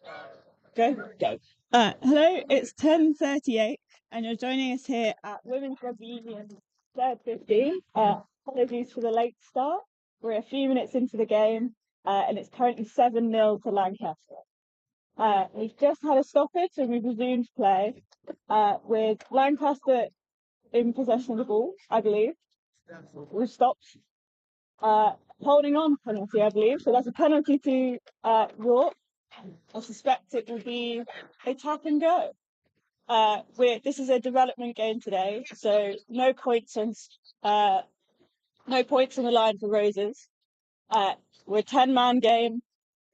Go. Hello, it's 10:38, and you're joining us here at Women's Rugby Union's third 15. Apologies for the late start. We're a few minutes into the game, and it's currently 7-0 to Lancaster. We've just had a stoppage, and we've resumed play with Lancaster in possession of the ball, I believe. We've stopped. Holding on penalty, I believe. So that's a penalty to York. I suspect it will be a tap and go. This is a development game today, so no points on the line for Roses. We're a 10-man game,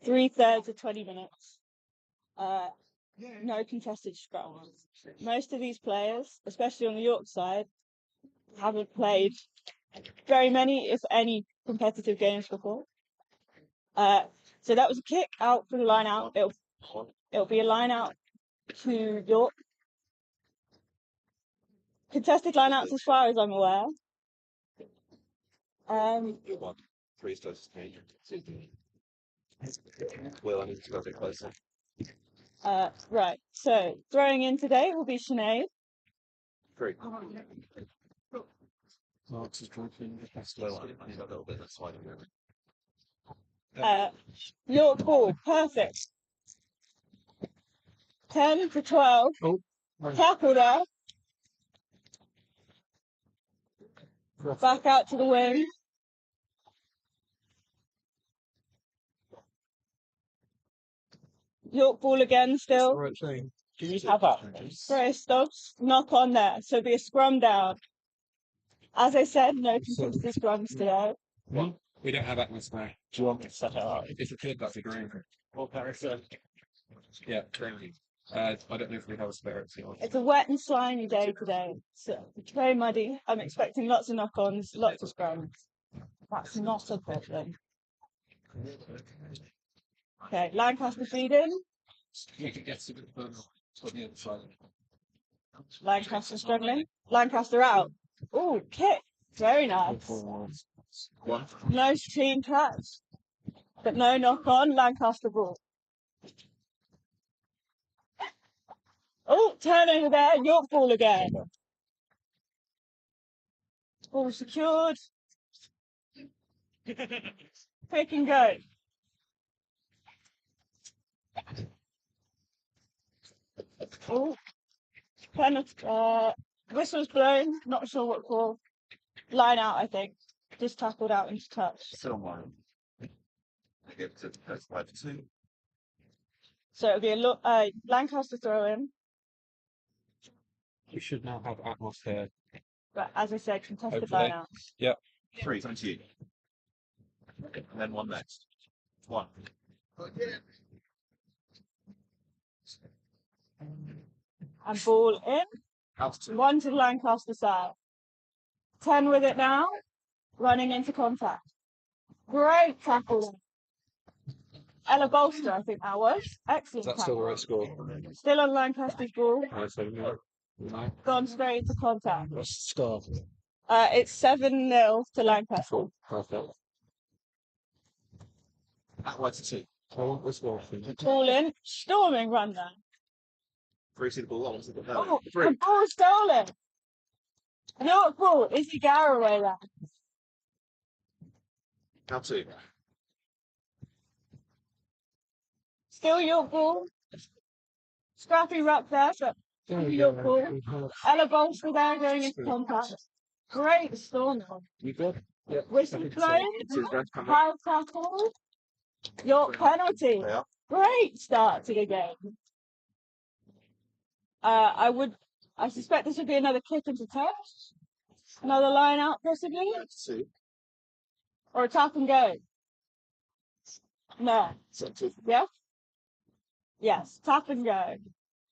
3/3 of 20 minutes. No contested scrums. Most of these players, especially on the York side, haven't played very many, if any, competitive games before. So that was a kick out for the line out. It'll be a line out to York. Contested line outs as far as I'm aware. Three starts to change. Well, I need to go a bit closer. Right, so throwing in today will be Sinead. Three. Marks is dropping. Well, I need a little bit, that's why York ball, perfect. 10-12. Oh. Tackle there. Back out to the wing. York ball again still. Right thing. Can you have that? Sorry, stops. Knock on there. So it'll be a scrum down. As I said, no contested scrums today. We don't have Atlas now. Do you want me to set it up? If it could, that'd be great. Or Harrison. Yeah, I don't know if we have a spare. It's a wet and slimy day today. So it's very muddy. I'm expecting lots of knock-ons, lots of scrums. That's not a problem. Okay, Lancaster feeding. You can get a bit further on the other side. Lancaster struggling. Lancaster out. Oh, kick. Very nice. One. Nice clean catch. But no knock on. Lancaster ball. Oh, turnover there. York ball again. Ball secured. Pick and go. Oh, whistle's blown. Not sure what for. Line out, I think. Just tackled out into touch. Still one. So it'll be a Lancaster throw in. We should now have Atmos here. But as I said, contested Hopefully. line out. Yep. 3, 20. And then one next. One. And ball in. One to the Lancaster side. 10 with it now. Running into contact. Great tackle. Ella Bolster, I think that was. Excellent. Is that still the right score? Still on Lancaster's ball. No. Gone straight into contact. What's the score? It's 7-0 to Lancaster. Perfect. At wide to 2. Ball in. Storming run there. 3 see the ball. What was it? Oh, the ball stolen. York ball. Izzy Garraway there. Now 2. Still York ball. Scrappy ruck there, but York ball. Ella Bolster there going into contact. Great storm. You good? Yeah. Whistle blown. High tackle. York penalty. Yeah. Great start to the game. I suspect this would be another kick into touch. Another line out possibly. Or a tap and go. No. Yeah? Yes, tap and go.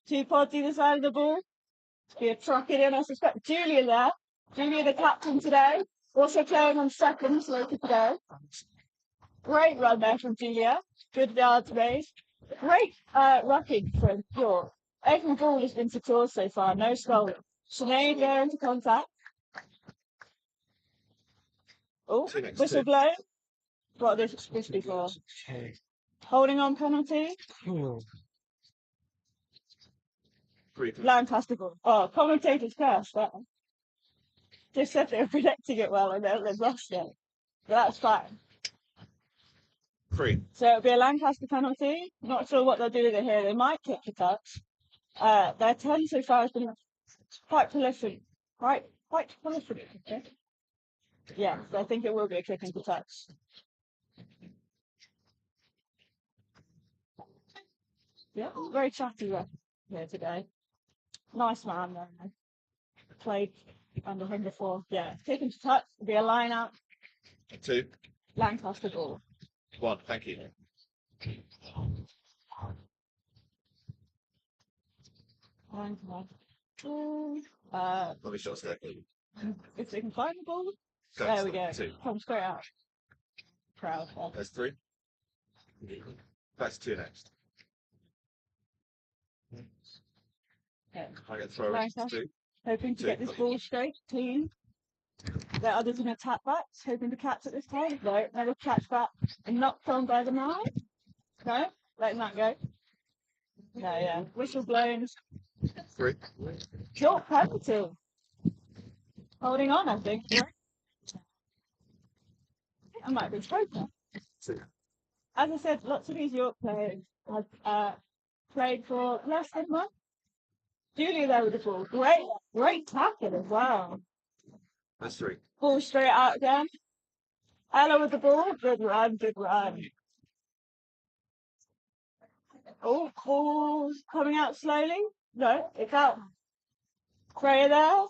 2 pods either side of the ball. Be a truck it in, I suspect. Julia there. Julia the captain today. Also playing on seconds later today. Great run there from Julia. Good yards made. Great rucking from York. Every ball has been secured so far. No stolen. Sinead there into contact. Oh, whistle blown. What this before? Holding on penalty. Lancaster ball. Oh, commentators curse that. Just said they were predicting it well and then they've lost it. But that's fine. 3. So it'll be a Lancaster penalty. Not sure what they'll do with it here. They might kick the touch. Their turn so far has been quite prolific. Quite prolific. Okay? Yes, I think it will be a kick into touch. Yeah, very chatty ref here today. Nice man though. Played under him before. Yeah, kick into touch. It'll be a line out. 2. Lancaster ball. 1. Thank you. Let me shot there. If they can find the ball. Go There we go. 2. Come straight out. Proud. That's 3. That's 2 next. Yeah. I get throw Lancaster. 2. Hoping to 2. get this ball straight, clean. The others in attack backs, hoping to catch at this time. No, never catch back. And knocked on by the man. No, letting that go. No, yeah. Whistle blown. 3. Short penalty. Holding on, I think. I might be broken. 2. As I said, lots of these York players have played for less than a month. Julia there with the ball. Great tackle as well. That's 3. Ball straight out again. Ella with the ball. Good run, good run. Oh, ball's coming out slowly. No, it's out. Freya there.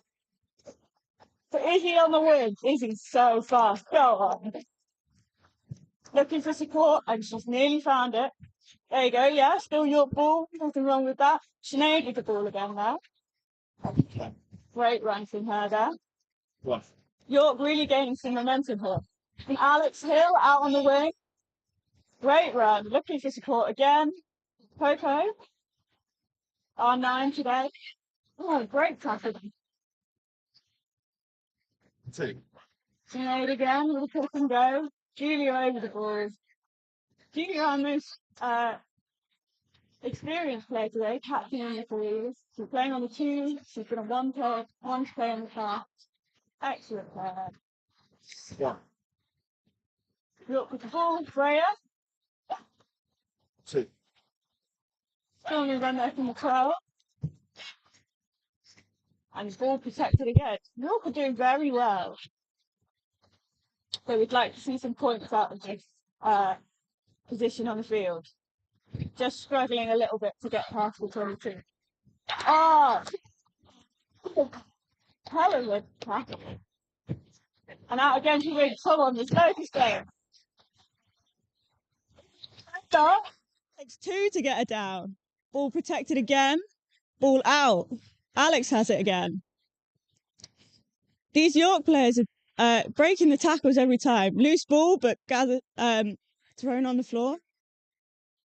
So Izzy on the wing. Izzy's so fast. Go on. Looking for support, and she's nearly found it. There you go, yeah, still York ball. Nothing wrong with that. Sinead with the ball again now. Great run from her there. 1. York really gaining some momentum here. And Alex Hill out on the wing. Great run. Looking for support again. Coco. R9 today. Oh, great tackle. 2. Sinead again with a pick and go. Julia over the balls. Julia, our most experienced player today, captain in the threes. She's playing on the 2. She's been a one to play in the past. Excellent player. 1. York with the ball. Freya. 2. Still going to run there from the 12. And ball protected again. York are doing very well. So we'd like to see some points out of this position on the field. Just struggling a little bit to get past the 22. Oh! Hell of a tackle. And out again to win. Come on, there's no mistake. Takes 2 to get her down. Ball protected again. Ball out. Alex has it again. These York players are breaking the tackles every time. Loose ball, but thrown on the floor.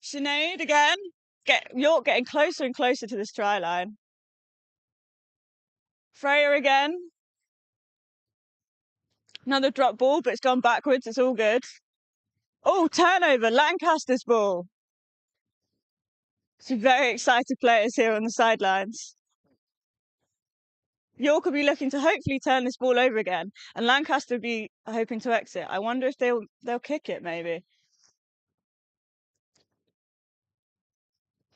Sinead again. York getting closer and closer to this try line. Freya again. Another drop ball, but it's gone backwards. It's all good. Oh, turnover. Lancaster's ball. Some very excited players here on the sidelines. York will be looking to hopefully turn this ball over again, and Lancaster will be hoping to exit. I wonder if they'll kick it, maybe.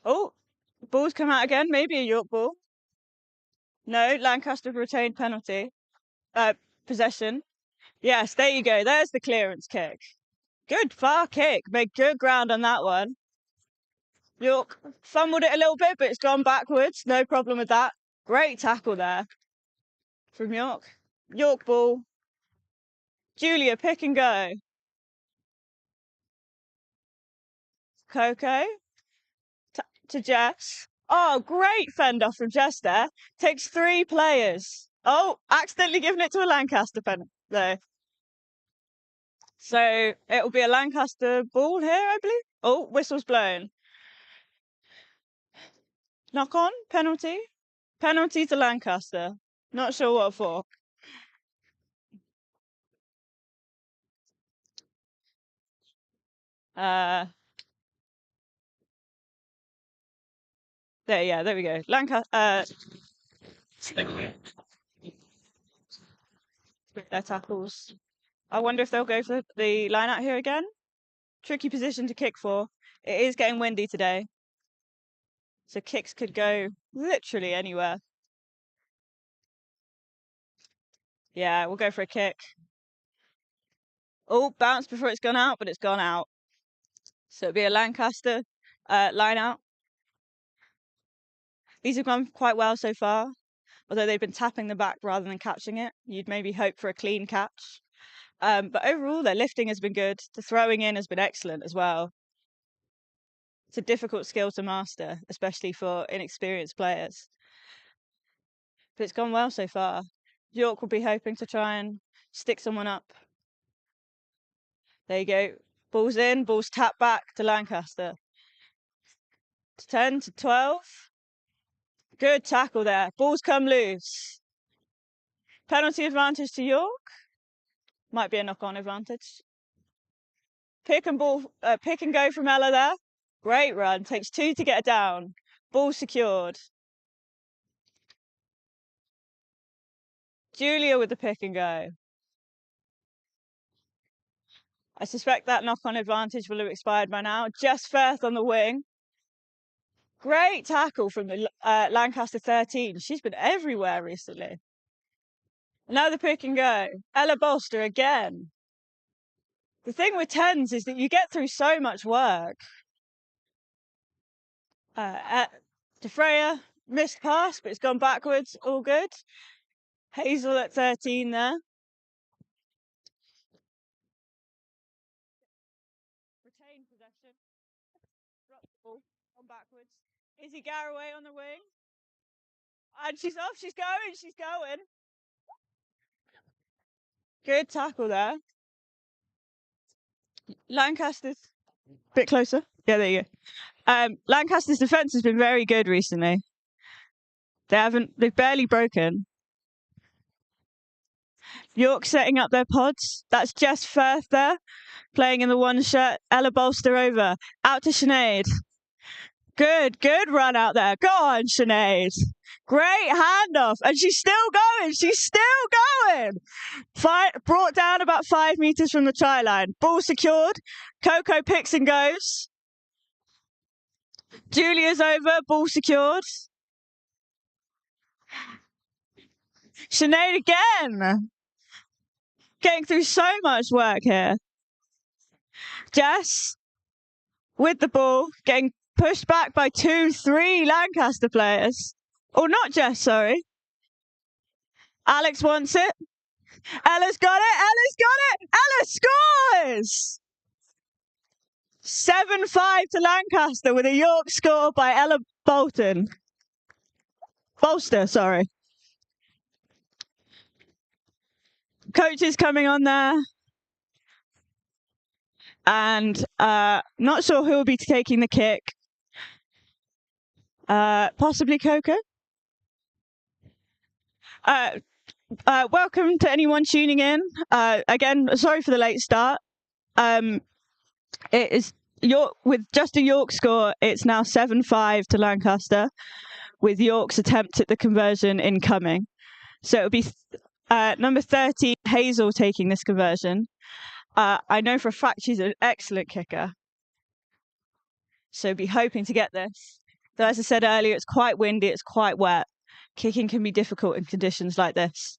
Oh, ball's come out again. Maybe a York ball. No, Lancaster retained penalty. Possession. Yes, there you go. There's the clearance kick. Good far kick. Made good ground on that one. York fumbled it a little bit, but it's gone backwards. No problem with that. Great tackle there from York. York ball. Julia, pick and go. Coco. To Jess. Oh, great fend off from Jess there. Takes 3 players. Oh, accidentally given it to a Lancaster pen there. So it'll be a Lancaster ball here, I believe. Oh, whistle's blown. Knock on, penalty. Penalty to Lancaster. Not sure what for. There we go. Lancaster. Their tackles. I wonder if they'll go for the line out here again. Tricky position to kick for. It is getting windy today, so kicks could go literally anywhere. Yeah, we'll go for a kick. Oh, bounced before it's gone out, but it's gone out. So it'll be a Lancaster line out. These have gone quite well so far, although they've been tapping the back rather than catching it. You'd maybe hope for a clean catch. But overall, their lifting has been good. The throwing in has been excellent as well. It's a difficult skill to master, especially for inexperienced players. But it's gone well so far. York will be hoping to try and stick someone up. There you go. Ball's in, ball's tapped back to Lancaster. 10 to 12. Good tackle there. Ball's come loose. Penalty advantage to York. Might be a knock-on advantage. Pick and go from Ella there. Great run. Takes 2 to get it down. Ball secured. Julia with the pick and go. I suspect that knock-on advantage will have expired by now. Just Firth on the wing. Great tackle from the Lancaster 13. She's been everywhere recently. Another pick and go. Ella Bolster again. The thing with 10s is that you get through so much work. De Freya, missed pass, but it's gone backwards. All good. Hazel at 13 there. Retain possession. Drop the ball. On backwards. Izzy Garraway on the wing. And she's off. She's going. She's going. Good tackle there. Lancaster's a bit closer. Yeah, there you go. Lancaster's defence has been very good recently. They've barely broken. York setting up their pods. That's Jess Firth there, playing in the one shirt. Ella Bolster over. Out to Sinead. Good run out there. Go on, Sinead. Great handoff. And she's still going. She's still going. Brought down about 5 metres from the try line. Ball secured. Coco picks and goes. Julia's over. Ball secured. Sinead again. Getting through so much work here. Jess with the ball, getting pushed back by 2-3 Lancaster players. Oh, not Jess, sorry. Alex wants it. Ella's got it. Ella's got it. Ella scores! 7-5 to Lancaster with a York score by Ella Bolster, sorry. Coach is coming on there. And not sure who will be taking the kick. Possibly Coco. Welcome to anyone tuning in. Again, sorry for the late start. It is York with just a York score. It's now 7-5 to Lancaster, with York's attempt at the conversion incoming. So it'll be number 30, Hazel, taking this conversion. I know for a fact she's an excellent kicker. So be hoping to get this. Though, as I said earlier, it's quite windy, it's quite wet. Kicking can be difficult in conditions like this.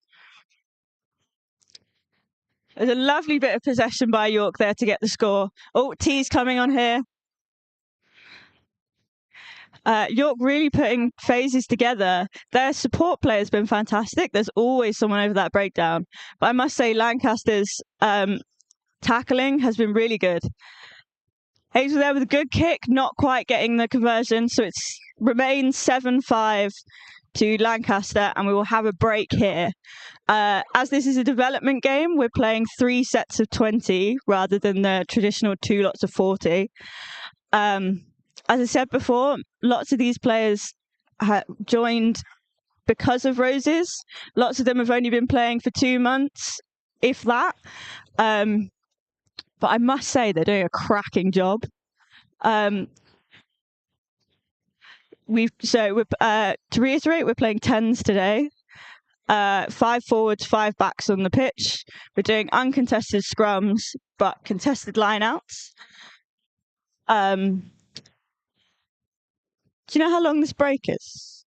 There's a lovely bit of possession by York there to get the score. Oh, T's coming on here. York really putting phases together. Their support play has been fantastic. There's always someone over that breakdown. But I must say Lancaster's tackling has been really good. Hazel there with a good kick, not quite getting the conversion. So it's remains 7-5 to Lancaster, and we will have a break here. As this is a development game, we're playing 3 sets of 20 rather than the traditional 2 lots of 40. As I said before, lots of these players joined because of Roses. Lots of them have only been playing for 2 months, if that. But I must say they're doing a cracking job. to reiterate, we're playing 10s today. 5 forwards, 5 backs on the pitch. We're doing uncontested scrums, but contested lineouts. Do you know how long this break is?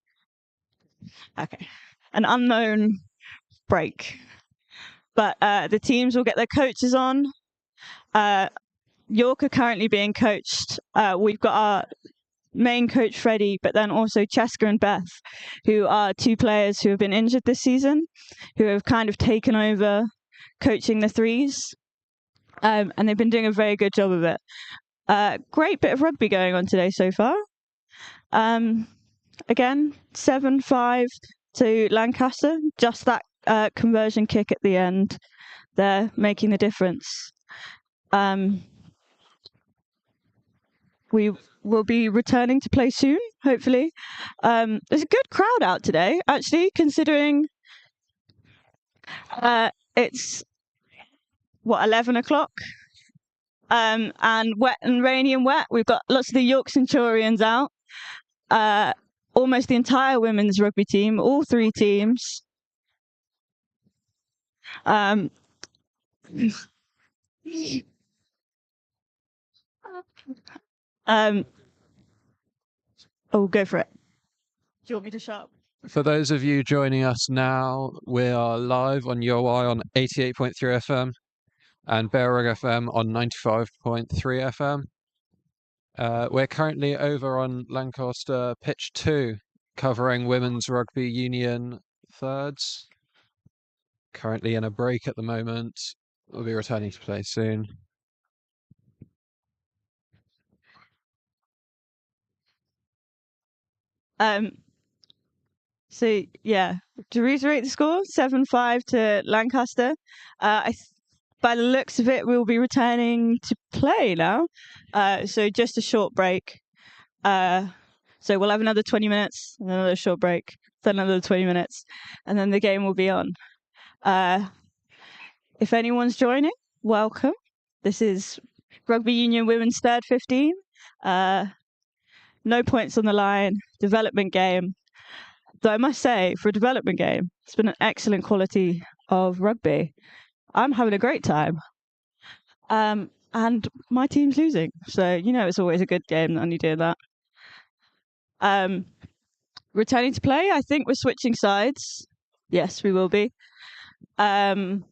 Okay, an unknown break. But the teams will get their coaches on. York are currently being coached. We've got our main coach, Freddie, but then also Cheska and Beth, who are 2 players who have been injured this season, who have kind of taken over coaching the 3s. And they've been doing a very good job of it. Great bit of rugby going on today so far. Again, 7-5 to Lancaster. Just that conversion kick at the end there making the difference. We will be returning to play soon, hopefully. There's a good crowd out today, actually, considering it's 11 o'clock. And wet and rainy and wet. We've got lots of the York Centurions out. Almost the entire women's rugby team, all 3 teams. Go for it. Do you want me to shut up? For those of you joining us now, we are live on UOI on 88.3 FM and Bearrug FM on 95.3 FM. We're currently over on Lancaster Pitch 2, covering Women's Rugby Union thirds. Currently in a break at the moment. We'll be returning to play soon. So yeah, to reiterate the score, 7-5 to Lancaster. By the looks of it, we'll be returning to play now. So just a short break. So we'll have another 20 minutes, and another short break, then another 20 minutes, and then the game will be on. If anyone's joining, welcome. This is Rugby Union Women's Third 15. No points on the line, development game. Though I must say, for a development game, it's been an excellent quality of rugby. I'm having a great time. And my team's losing. So, it's always a good game when you're doing that. Returning to play, I think we're switching sides. Yes, we will be. And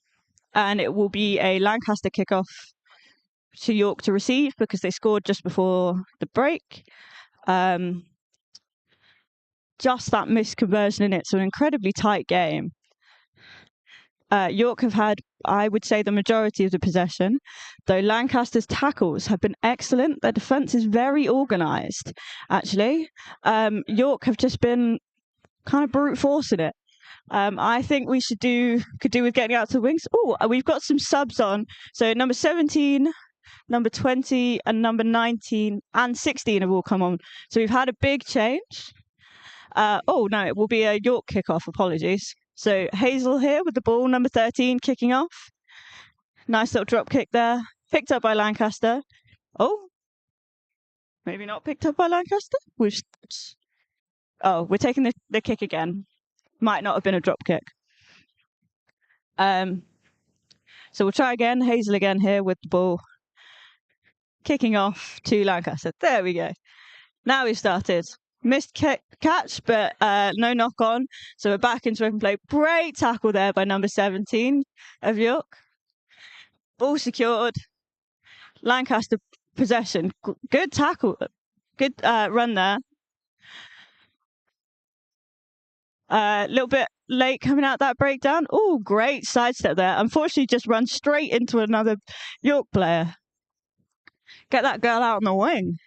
it will be a Lancaster kickoff to York to receive because they scored just before the break. Just that missed conversion in it, so an incredibly tight game. York have had, I would say, the majority of the possession, though Lancaster's tackles have been excellent. Their defence is very organised, actually. York have just been kind of brute forcing it. I think we could do with getting out to the wings. Oh, we've got some subs on. So number 17, number 20, and number 19 and 16 have all come on. So we've had a big change. No, it will be a York kickoff. Apologies. So Hazel here with the ball, number 13, kicking off. Nice little drop kick there. Picked up by Lancaster. Oh, maybe not picked up by Lancaster. We're taking the kick again. Might not have been a drop kick. So we'll try again. Hazel again here with the ball. Kicking off to Lancaster. There we go. Now we've started. Missed catch, but no knock on. So we're back into open play. Great tackle there by number 17 of York. Ball secured. Lancaster possession. Good tackle. Good run there. A little bit late coming out that breakdown. Oh, great sidestep there. Unfortunately, just run straight into another York player. Get that girl out on the wing.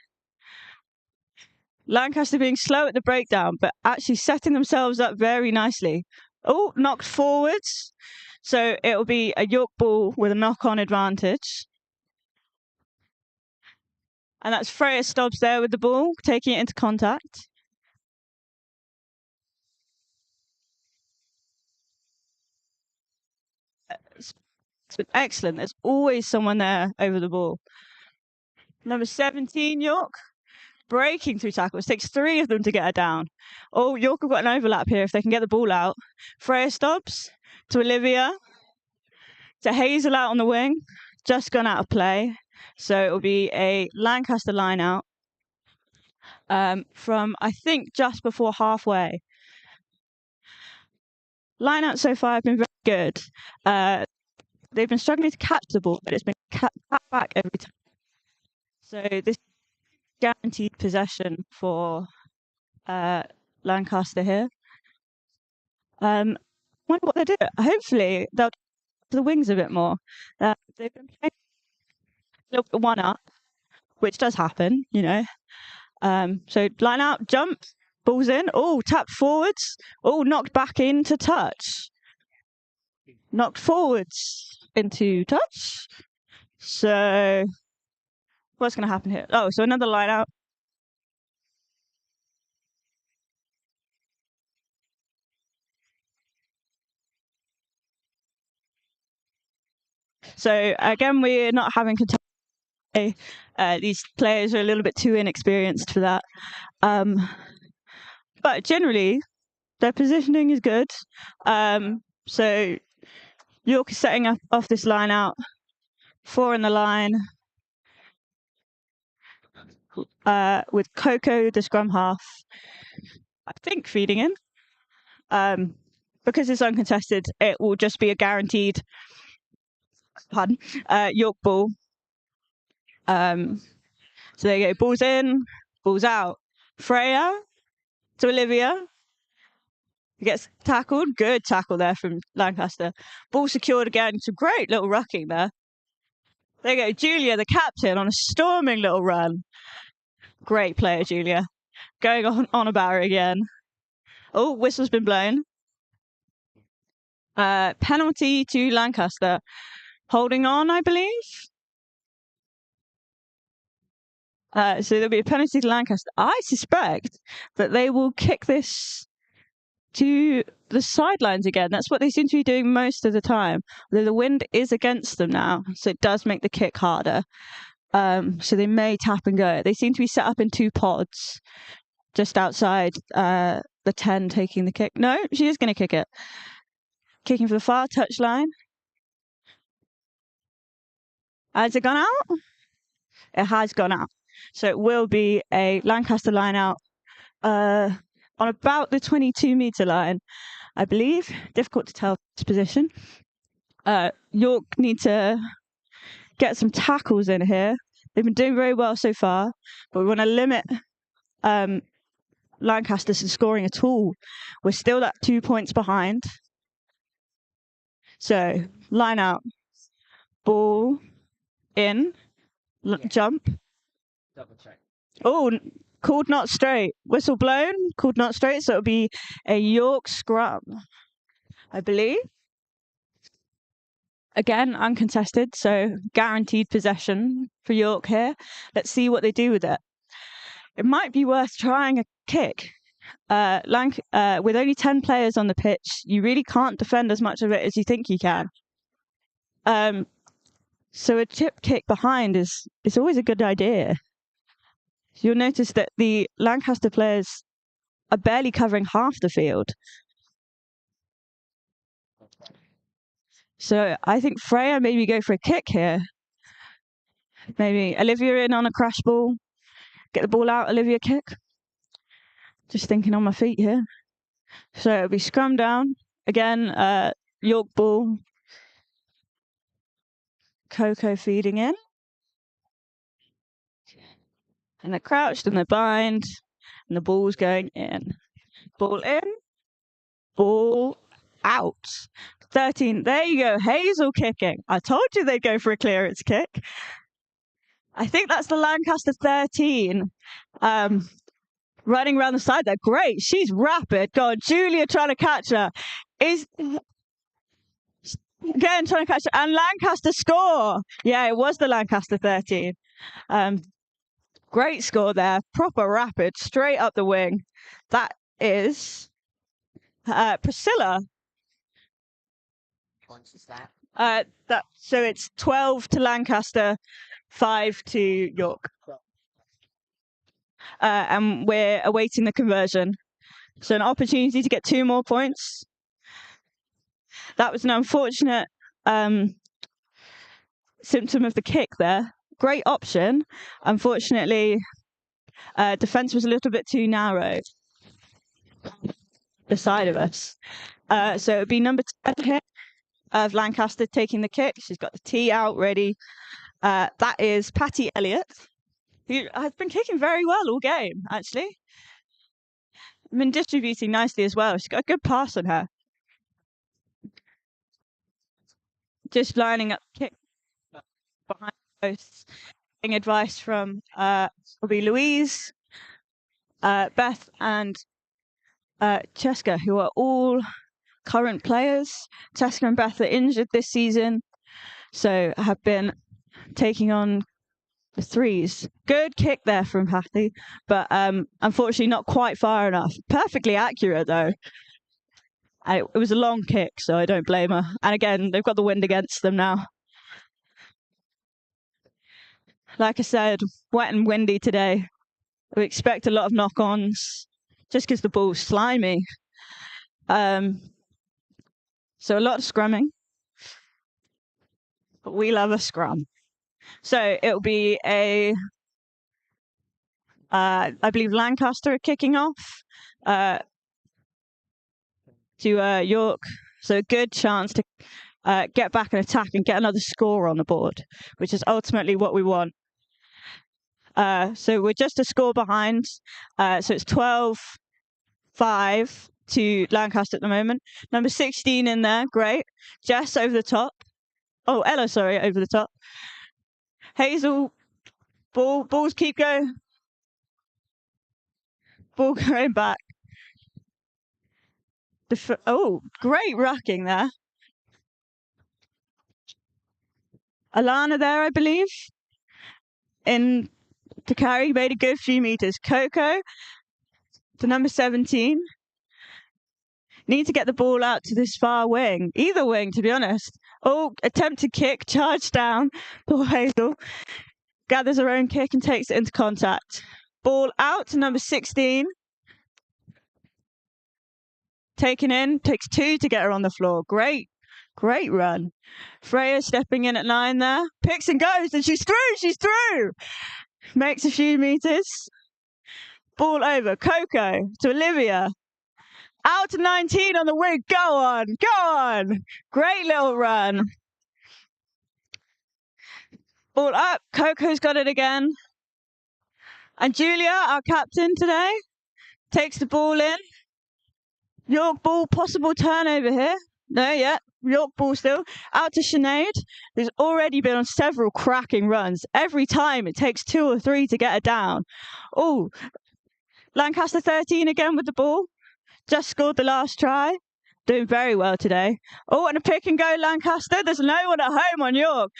Lancaster being slow at the breakdown, but actually setting themselves up very nicely. Oh, knocked forwards. So it'll be a York ball with a knock-on advantage. And that's Freya Stobbs there with the ball, taking it into contact. It's been excellent. There's always someone there over the ball. Number 17, York. breaking through tackles. It takes 3 of them to get her down. Oh, York have got an overlap here if they can get the ball out. Freya stops to Olivia. To Hazel out on the wing. Just gone out of play. So it'll be a Lancaster line out from, I think, just before halfway. Line out so far have been very good. They've been struggling to catch the ball, but it's been cut back every time. So this guaranteed possession for Lancaster here. Wonder what they do. Hopefully they'll to the wings a bit more. They've been playing a little bit one up, which does happen, you know. So line out, jump, balls in. Oh, tap forwards. Oh, knocked back into touch. Knocked forwards into touch. So what's going to happen here? Oh, so another line out. So again, we're not having contact. These players are a little bit too inexperienced for that. But generally, their positioning is good. So York is setting up off this line out. 4 in the line. With Coco, the scrum half, I think feeding in. Because it's uncontested, it will just be a guaranteed York ball. So there you go, balls in, balls out. Freya to Olivia. Gets tackled. Good tackle there from Lancaster. Ball secured again. It's a great little rucking there. There you go, Julia, the captain, on a storming little run. Great player, Julia. Going on about her again. Oh, whistle's been blown. Penalty to Lancaster. Holding on, I believe. So there'll be a penalty to Lancaster. I suspect that they will kick this to the sidelines again. That's what they seem to be doing most of the time. Although the wind is against them now, so it does make the kick harder. So they may tap and go. They seem to be set up in 2 pods just outside the 10 taking the kick. No, she is going to kick it. Kicking for the far touchline. Has it gone out? It has gone out. So it will be a Lancaster line out on about the 22-metre line, I believe. Difficult to tell this position. York need to get some tackles in here. They've been doing very well so far, but we want to limit Lancaster to scoring at all. We're still at 2 points behind. So line out, ball in, jump. Double check. Oh, called not straight. Whistle blown, called not straight. So it'll be a York scrum, I believe. Again, uncontested, so guaranteed possession for York here. Let's see what they do with it. It might be worth trying a kick. With only 10 players on the pitch, you really can't defend as much of it as you think you can. So a chip kick behind is always a good idea. You'll notice that the Lancaster players are barely covering half the field. So I think Freya maybe go for a kick here. Maybe Olivia in on a crash ball. Get the ball out, Olivia kick. Just thinking on my feet here. So it'll be scrum down. Again, York ball. Coco feeding in. And they're crouched and they're bind. And the ball's going in. Ball in. Ball out. 13. There you go. Hazel kicking. I told you they'd go for a clearance kick. I think that's the Lancaster 13. Running around the side there. Great. She's rapid. God, Julia trying to catch her. Again, trying to catch her. And Lancaster score. Yeah, it was the Lancaster 13. Great score there. Proper rapid. Straight up the wing. That is Priscilla. So it's 12 to Lancaster, 5 to York. and we're awaiting the conversion. So an opportunity to get 2 more points. That was an unfortunate symptom of the kick there. Great option. Unfortunately, defence was a little bit too narrow. The side of us. So it would be number 10 here of Lancaster taking the kick. She's got the tee out ready. That is Patty Elliott, who has been kicking very well all game, actually. Been distributing nicely as well. She's got a good pass on her. Just lining up kick behind the posts. Getting advice from will be Louise, Beth, and Cheska, who are all current players. Cheska and Beth are injured this season, so have been taking on the threes. Good kick there from Patty, but unfortunately not quite far enough. Perfectly accurate though. It was a long kick, so I don't blame her. And again, they've got the wind against them now. Like I said, wet and windy today. We expect a lot of knock-ons just because the ball's slimy. So a lot of scrumming. But we love a scrum. So it'll be I believe Lancaster are kicking off to York. So a good chance to get back and attack and get another score on the board, which is ultimately what we want. So we're just a score behind. So it's 12-5 to Lancaster at the moment. Number 16 in there, great. Jess over the top. Oh, Ella, sorry, over the top. Hazel, balls keep going. Ball going back. Great rucking there. Alana there, I believe. In to carry, made a good few meters. Coco to number 17. Need to get the ball out to this far wing. Either wing, to be honest. Oh, attempted kick, charge down. Poor Hazel. Gathers her own kick and takes it into contact. Ball out to number 16. Taken in, takes 2 to get her on the floor. Great run. Freya stepping in at 9 there. Picks and goes, and she's through! Makes a few meters. Ball over. Coco to Olivia. Out to 19 on the wing. Go on. Great little run. Ball up. Coco's got it again. And Julia, our captain today, takes the ball in. York ball, possible turnover here. No, yeah. York ball still. Out to Sinead, who's already been on several cracking runs. Every time it takes 2 or 3 to get her down. Oh, Lancaster 13 again with the ball. Just scored the last try. Doing very well today. Oh, and a pick and go Lancaster. There's no one at home on York.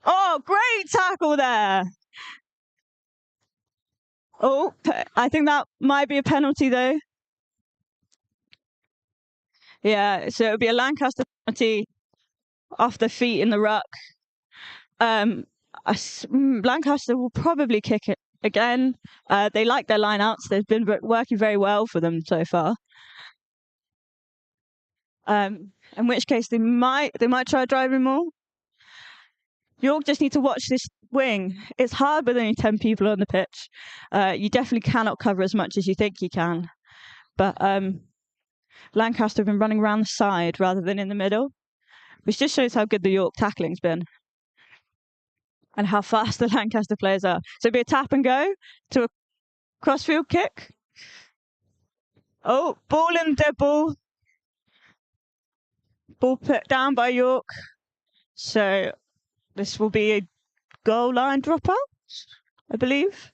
Oh, great tackle there. Oh, I think that might be a penalty though. Yeah, so it'll be a Lancaster penalty off the feet in the ruck. Lancaster will probably kick it again. They like their line-outs. They've been working very well for them so far. In which case they might try driving more. York just need to watch this wing. It's hard with only 10 people on the pitch. You definitely cannot cover as much as you think you can. But Lancaster have been running around the side rather than in the middle, which just shows how good the York tackling's been and how fast the Lancaster players are. So it'll be a tap and go to a crossfield kick. Oh, ball in dead ball. Ball put down by York. So this will be a goal line dropout, I believe.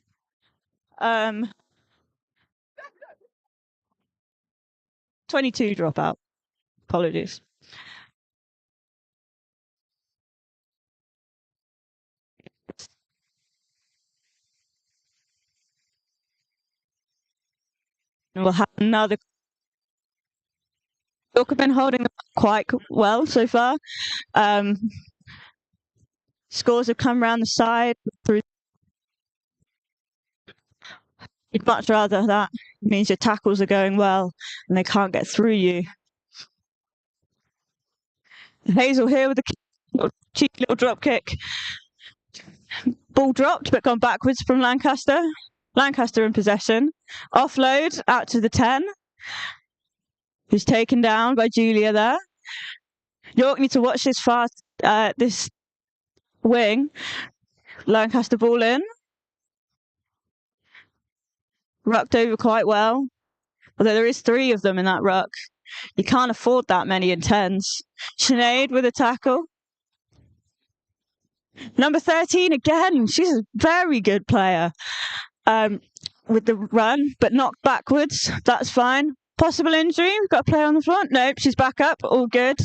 22 dropout. Apologies. And we'll have another. York have been holding quite well so far. Scores have come around the side through You'd much rather that. It means your tackles are going well and they can't get through you. Hazel here with a cheeky little drop kick. Ball dropped but gone backwards from Lancaster. Lancaster in possession. Offload out to the 10. Who's taken down by Julia there. York need to watch this wing. Lancaster ball in. Rucked over quite well. Although there is 3 of them in that ruck. You can't afford that many in 10s. Sinead with a tackle. Number 13 again. She's a very good player. With the run, but knocked backwards. That's fine. Possible injury. We've got a player on the front. Nope, she's back up. All good.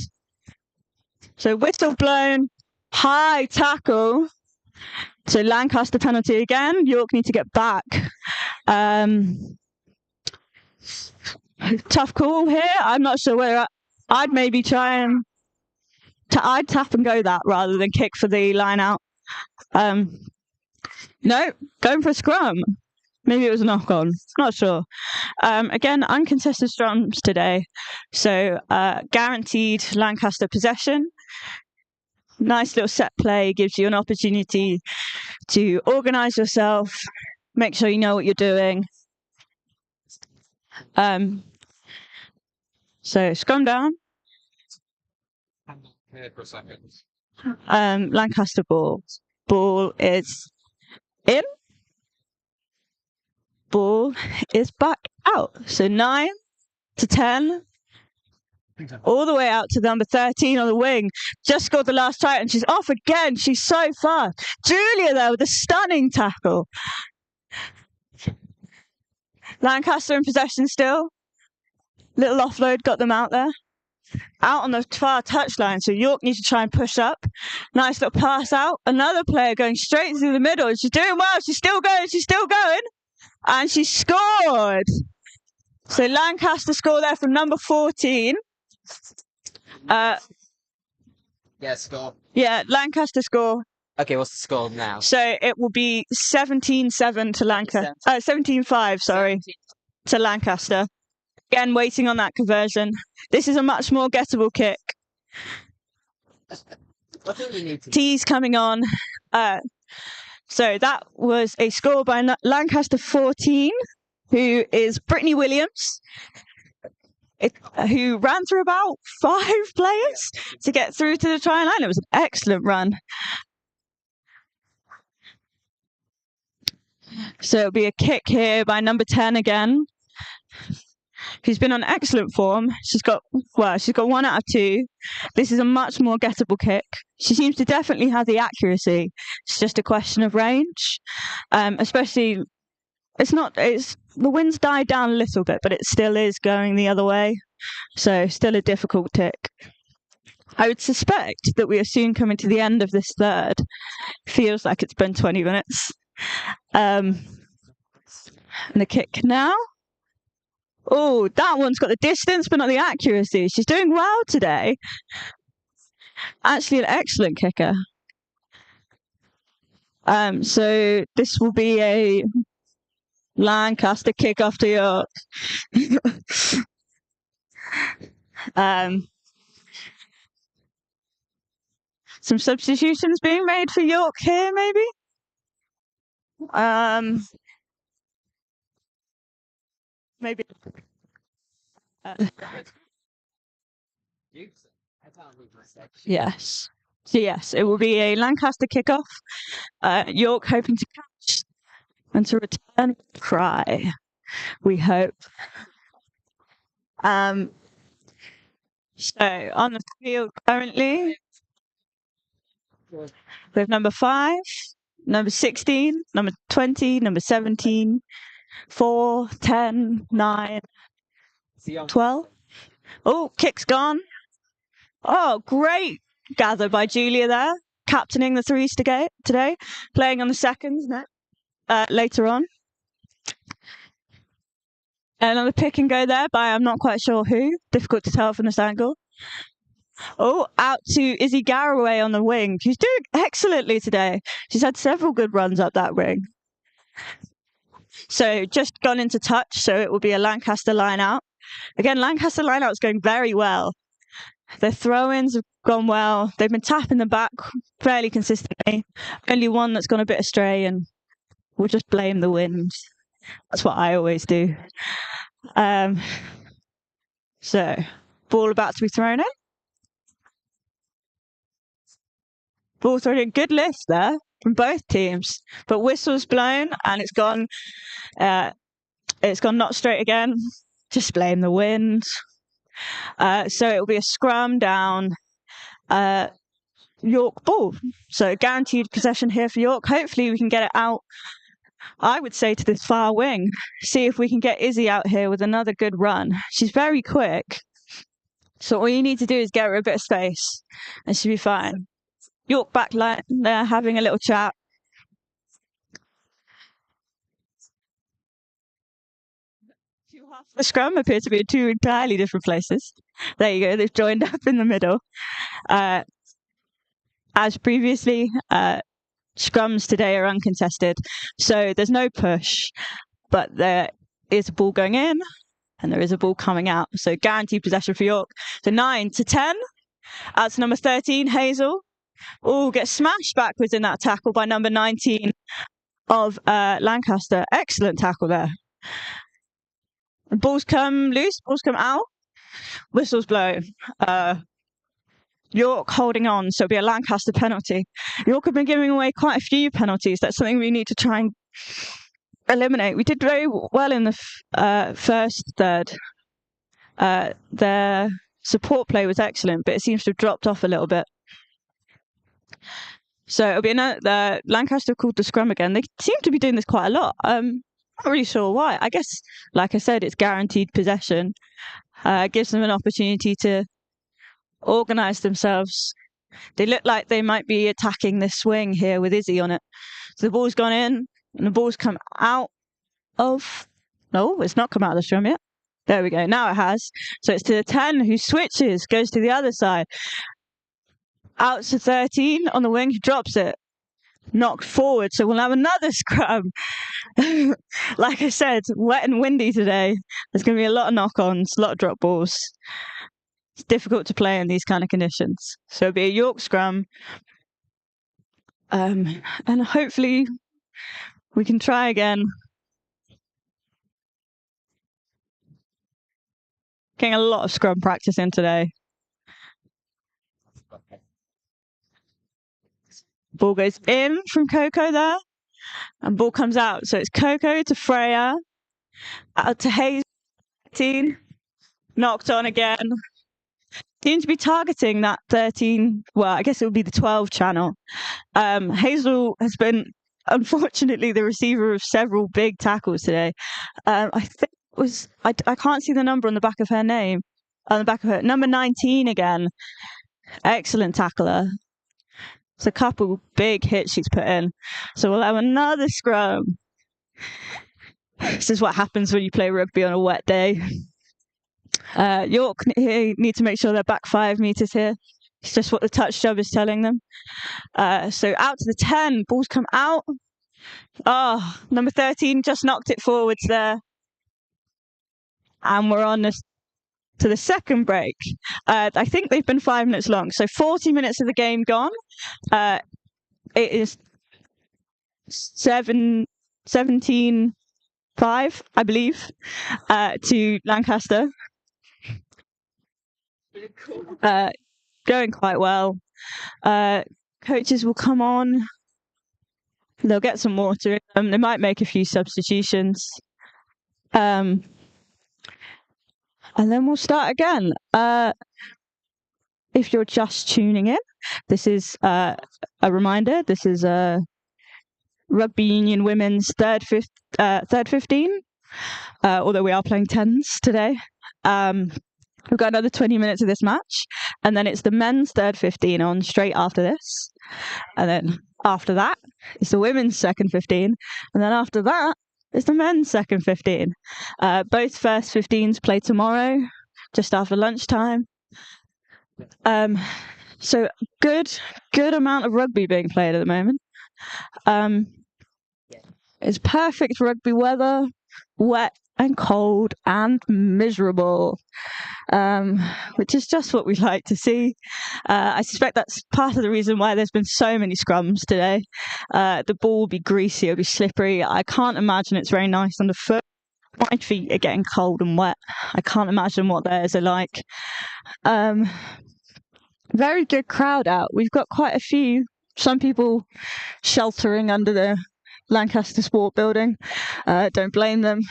So whistle blown. High tackle. So Lancaster penalty again. York need to get back. Tough call here. I'm not sure whether I'd maybe try and I'd tap and go that rather than kick for the line out. No, going for a scrum. Maybe it was a knock on. Not sure. Again, uncontested scrums today. So guaranteed Lancaster possession. Nice little set play, gives you an opportunity to organise yourself, make sure you know what you're doing. So scrum down. Here for a second. Lancaster ball. Ball is in. Ball is back out. So 9 to 10. All the way out to number 13 on the wing. Just scored the last try and she's off again. She's so fast. Julia there with a stunning tackle. Lancaster in possession still. Little offload got them out there. Out on the far touchline. So York needs to try and push up. Nice little pass out. Another player going straight through the middle. She's doing well. She's still going. She's still going. And she scored. So Lancaster score there from number 14. Score. Yeah, Lancaster score. Okay, what's the score now? So it will be 17-7 to Lancaster. 17-5, sorry, 17. to Lancaster. Again, waiting on that conversion. This is a much more gettable kick. What do we need to do? T's coming on. So that was a score by Lancaster 14, who is Brittany Williams, who ran through about 5 players to get through to the try line. It was an excellent run. So it'll be a kick here by number 10 again, who's been on excellent form. She's got 1 out of 2. This is a much more gettable kick. She seems to definitely have the accuracy. It's just a question of range. Especially, the wind's died down a little bit, but it still is going the other way. So still a difficult kick. I would suspect that we are soon coming to the end of this third. Feels like it's been 20 minutes. And the kick now. Oh, that one's got the distance, but not the accuracy. She's doing well today. Actually, an excellent kicker. So this will be a Lancaster kickoff to York. Some substitutions being made for York here, maybe. Maybe. Yes. So yes, it will be a Lancaster kickoff. York hoping to catch and to return cry. We hope. So on the field currently, we have number 5, number 16, number 20, number 17, 4, 10, 9, 12. Oh, kick's gone. Oh, great gather by Julia there, captaining the 3s today, playing on the 2nds later on. Another pick and go there by I'm not quite sure who. Difficult to tell from this angle. Oh, out to Izzy Garraway on the wing. She's doing excellently today. She's had several good runs up that wing. So just gone into touch, so it will be a Lancaster line out. Again, Lancaster line out is going very well. Their throw-ins have gone well. They've been tapping the back fairly consistently. Only one that's gone a bit astray, and we'll just blame the wind. That's what I always do. So, ball about to be thrown in. Ball thrown in. Good lift there from both teams, but whistle's blown and it's gone. It's gone not straight again. Just blame the wind. So it will be a scrum down. York ball. So guaranteed possession here for York. Hopefully we can get it out, I would say, to this far wing. See if we can get Izzy out here with another good run. She's very quick. So all you need to do is get her a bit of space and she'll be fine. York back line there having a little chat. The scrum appear to be in two entirely different places. There you go. They've joined up in the middle. As previously, scrums today are uncontested, so there's no push, but there is a ball going in and there is a ball coming out. So guaranteed possession for York. So 9-10. Out to number 13, Hazel. Oh, gets smashed backwards in that tackle by number 19 of Lancaster. Excellent tackle there. Balls come loose, balls come out. Whistles blow. York holding on, so it'll be a Lancaster penalty. York have been giving away quite a few penalties. That's something we need to try and eliminate. We did very well in the first third. Their support play was excellent, but it seems to have dropped off a little bit. So it'll be the Lancaster called the scrum again. They seem to be doing this quite a lot. I'm not really sure why. I guess, like I said, it's guaranteed possession. Gives them an opportunity to organise themselves. They look like they might be attacking this swing here with Izzy on it. So the ball's gone in and the ball's come out of... No, it's not come out of the scrum yet. There we go. Now it has. So it's to the 10 who switches, goes to the other side. Out to 13 on the wing, who drops it. Knocked forward. So we'll have another scrum. Like I said, wet and windy today. There's going to be a lot of knock-ons, a lot of drop balls. It's difficult to play in these kind of conditions. So it'll be a York scrum. And hopefully we can try again. Getting a lot of scrum practice in today. Ball goes in from Coco there. And ball comes out. So it's Coco to Freya. Out to Hayes. Knocked on again. Seem to be targeting that 13, well, I guess it would be the 12 channel. Hazel has been, unfortunately, the receiver of several big tackles today. I think it was, I can't see the number on the back of her name, on the back of her, number 19 again. Excellent tackler. It's a couple big hits she's put in. So we'll have another scrum. This is what happens when you play rugby on a wet day. York need to make sure they're back 5 meters here. It's just what the touch job is telling them. So out to the 10, balls come out. Oh, number 13 just knocked it forwards there. And we're on to the second break. I think they've been 5 minutes long. So 40 minutes of the game gone. It is 17-5, I believe, to Lancaster. Going quite well. Coaches will come on. They'll get some water in them. They might make a few substitutions. And then we'll start again. If you're just tuning in, this is a reminder. This is a Rugby Union Women's third 15. Although we are playing 10s today. We've got another 20 minutes of this match, and then it's the men's third 15 on straight after this. And then after that, it's the women's second 15. And then after that, it's the men's second 15. Both first 15s play tomorrow, just after lunchtime. So good amount of rugby being played at the moment. It's perfect rugby weather, wet and cold and miserable, which is just what we like to see. I suspect that's part of the reason why there's been so many scrums today. The ball will be greasy, it'll be slippery. I can't imagine it's very nice on the foot. My feet are getting cold and wet. I can't imagine what theirs are like. Very good crowd out. We've got quite a few, some people sheltering under the Lancaster Sport Building. Don't blame them.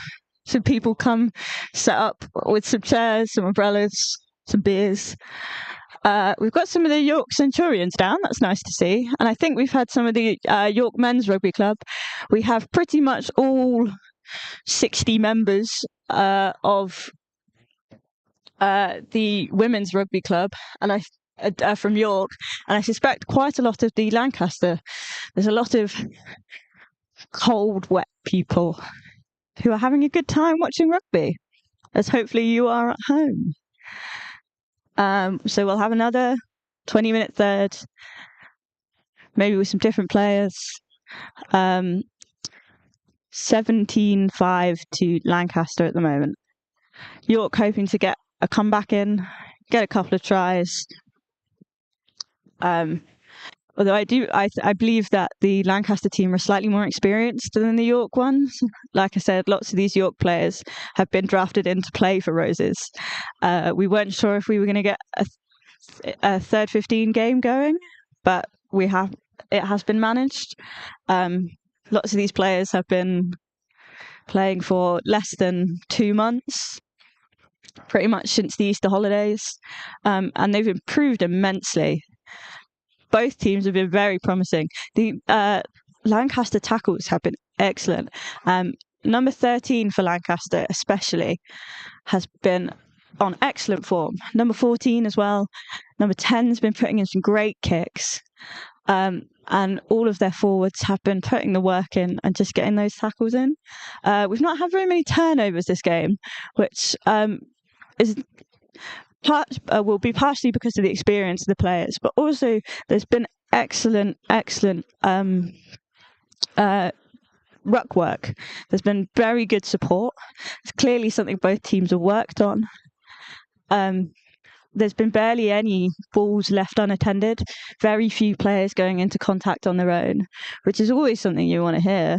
Some people come set up with some chairs, some umbrellas, some beers. We've got some of the York Centurions down. That's nice to see. And I think we've had some of the York Men's Rugby Club. We have pretty much all 60 members of the Women's Rugby Club, and from York, and I suspect quite a lot of the Lancaster. There's a lot of cold, wet people who are having a good time watching rugby, as hopefully you are at home. So we'll have another 20-minute third, maybe with some different players. 17-5 to Lancaster at the moment. York hoping to get a comeback in, get a couple of tries. Although I believe that the Lancaster team are slightly more experienced than the York ones. Like I said, lots of these York players have been drafted in to play for Roses. We weren't sure if we were going to get a third 15 game going, but it has been managed. Lots of these players have been playing for less than 2 months, pretty much since the Easter holidays, and they've improved immensely. Both teams have been very promising. The Lancaster tackles have been excellent. Number 13 for Lancaster especially has been on excellent form. Number 14 as well. Number 10 has been putting in some great kicks. And all of their forwards have been putting the work in and just getting those tackles in. We've not had very many turnovers this game, which will be partially because of the experience of the players, but also there's been excellent ruck work. There's been very good support. It's clearly something both teams have worked on. There's been barely any balls left unattended, very few players going into contact on their own, which is always something you want to hear.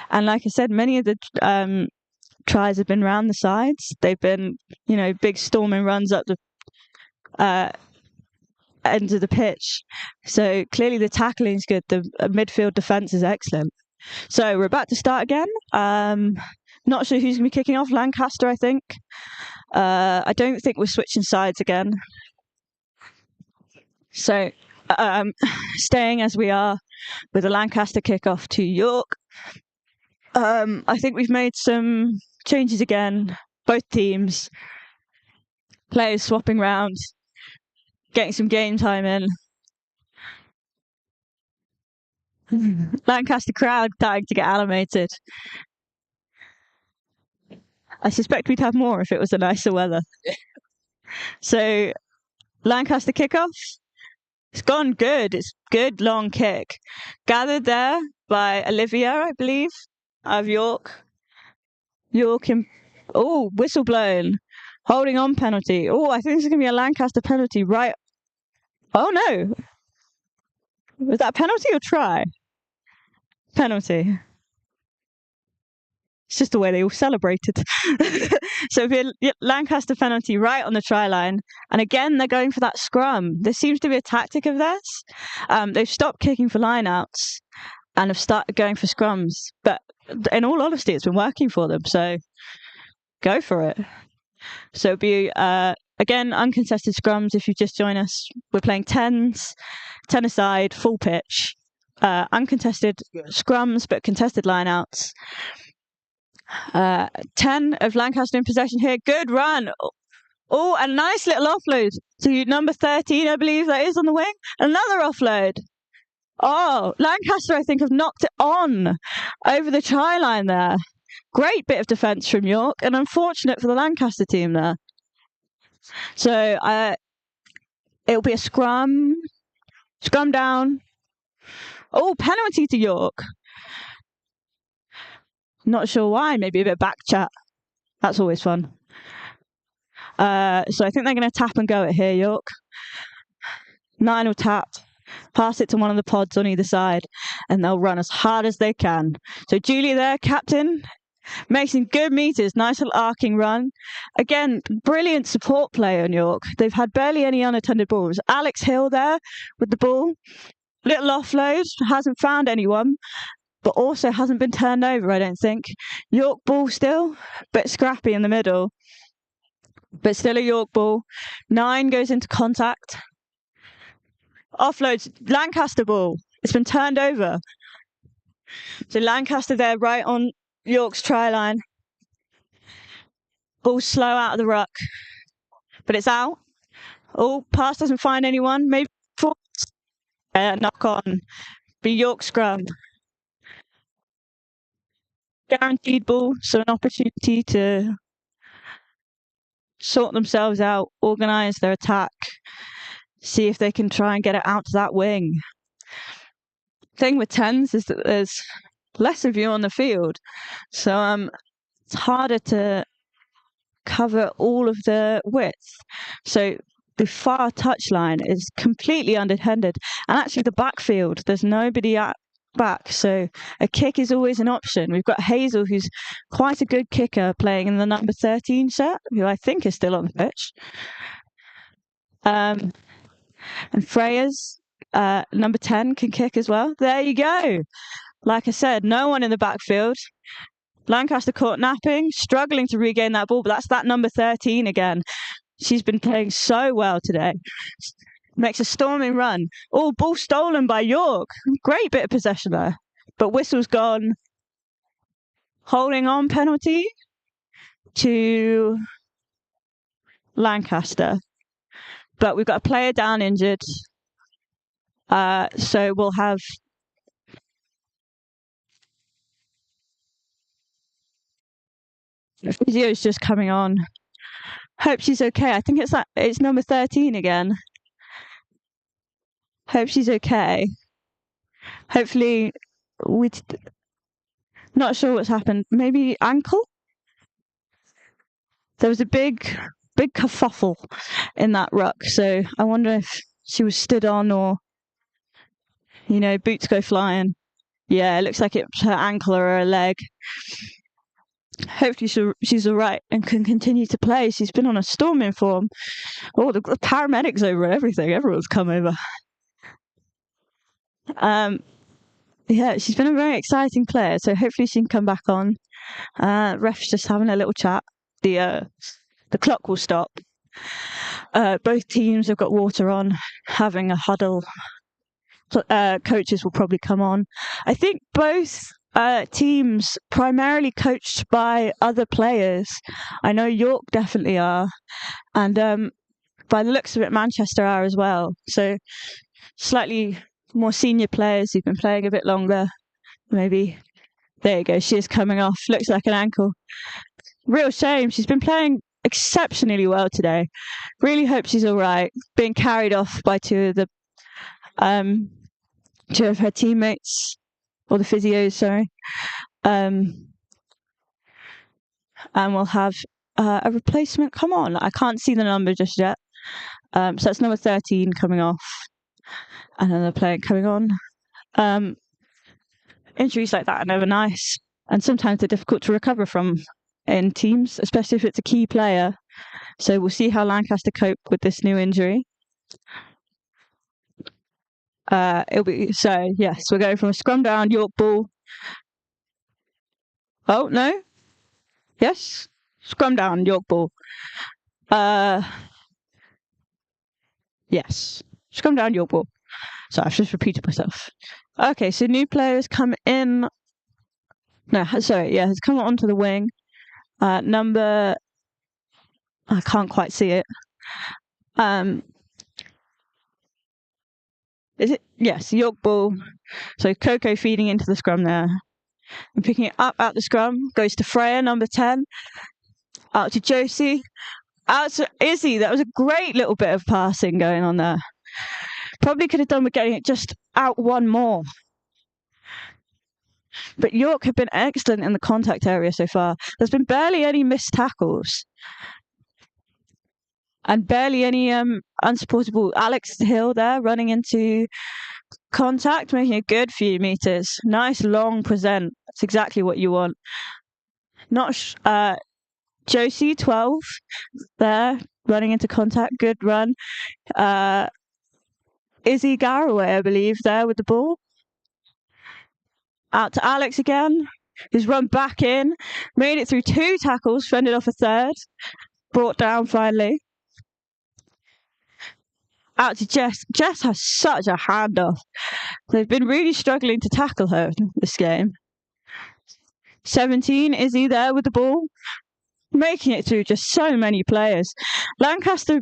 And like I said, many of the tries have been round the sides. They've been, big storming runs up the end of the pitch. So clearly the tackling is good. The midfield defence is excellent. So we're about to start again. Not sure who's going to be kicking off. Lancaster, I think. I don't think we're switching sides again. So staying as we are with the Lancaster kickoff to York. I think we've made some changes again. Both teams. Players swapping round. Getting some game time in. Lancaster crowd starting to get animated. I suspect we'd have more if it was a nicer weather. So, Lancaster kickoff. It's gone good. It's good long kick. Gathered there by Olivia, I believe, of York. Whistle blown. Holding on penalty. Oh, I think this is going to be a Lancaster penalty, right? Oh, no. Was that a penalty or try? Penalty. It's just the way they all celebrated. So it'll be a Lancaster penalty right on the try line. And again, they're going for that scrum. This seems to be a tactic of theirs. They've stopped kicking for lineouts and have started going for scrums. But in all honesty, it's been working for them. So go for it. So it'll be, again, uncontested scrums if you just join us. We're playing 10s, 10 aside, full pitch. Uncontested scrums, but contested lineouts. 10 of Lancaster in possession here. Good run. Oh, a nice little offload to number 13, I believe that is on the wing. Another offload. Oh, Lancaster, I think, have knocked it on over the try line there. Great bit of defence from York, and unfortunate for the Lancaster team there. So it'll be a scrum down. Oh, penalty to York. Not sure why. Maybe a bit of back chat. That's always fun. So I think they're going to tap and go it here, York. 9 will tap, pass it to one of the pods on either side, and they'll run as hard as they can. So Julie there, captain, making good meters, nice little arcing run. Again, brilliant support play on York. They've had barely any unattended balls. Alex Hill there with the ball. Little offload, hasn't found anyone, but also hasn't been turned over, I don't think. York ball still, bit scrappy in the middle, but still a York ball. 9 goes into contact. Offloads, Lancaster ball. It's been turned over. So Lancaster there right on York's try line. Ball slow out of the ruck, but it's out. Oh, pass doesn't find anyone. Maybe knock on. Be York scrum. Guaranteed ball, so an opportunity to sort themselves out, organise their attack, see if they can try and get it out to that wing. Thing with 10s is that there's less of you on the field, so it's harder to cover all of the width. So the far touchline is completely unattended, and actually the backfield, there's nobody at back, so a kick is always an option. We've got Hazel, who's quite a good kicker, playing in the number 13 set, who I think is still on the pitch. And Freya's number 10 can kick as well. There you go. Like I said, no one in the backfield. Lancaster caught napping, struggling to regain that ball, but that's that number 13 again. She's been playing so well today. Makes a storming run. Oh, ball stolen by York. Great bit of possession there. But whistle's gone. Holding on penalty to Lancaster. But we've got a player down injured. So we'll have the physio's just coming on. Hope she's okay. I think it's number 13 again. Hope she's okay. Hopefully, not sure what's happened. Maybe ankle? There was a big kerfuffle in that ruck, so I wonder if she was stood on or, boots go flying. Yeah, it looks like it's her ankle or her leg. Hopefully she's all right and can continue to play. She's been on a storming form. Oh, the paramedics over and everything. Everyone's come over. Yeah, she's been a very exciting player, so hopefully she can come back on. Ref's just having a little chat. The clock will stop. Both teams have got water on, having a huddle. Coaches will probably come on. I think both teams primarily coached by other players. I know York definitely are, and by the looks of it, Manchester are as well. So slightly more senior players who've been playing a bit longer. Maybe. There you go. She is coming off. Looks like an ankle. Real shame. She's been playing exceptionally well today. Really hope she's all right. Being carried off by two of her teammates, or the physios, sorry. And we'll have a replacement come on. I can't see the number just yet. So that's number 13 coming off. And another player coming on. Injuries like that are never nice. And sometimes they're difficult to recover from in teams, especially if it's a key player. So we'll see how Lancaster cope with this new injury. It'll be so yes, we're going from a scrum down, York ball. Oh no. Yes. Scrum down, York ball. Yes. Scrum down, York ball. So I've just repeated myself. Okay, so new players come in. No, sorry, yeah, has come onto the wing. Number, I can't quite see it. Is it? Yes, York ball. So Coco feeding into the scrum there. And picking it up out the scrum. Goes to Freya, number 10. Out to Josie. Out to Izzy. That was a great little bit of passing going on there. Probably could have done with getting it just out one more. But York have been excellent in the contact area so far. There's been barely any missed tackles. And barely any unsupportable. Alex Hill there running into contact, making a good few meters. Nice long present. That's exactly what you want. Josie 12 there running into contact. Good run. Izzy Garraway, I believe, there with the ball. Out to Alex again, who's run back in, made it through 2 tackles, fended off a third, brought down finally. Out to Jess. Jess has such a handoff. They've been really struggling to tackle her this game. 17, Izzy there with the ball, making it through just so many players. Lancaster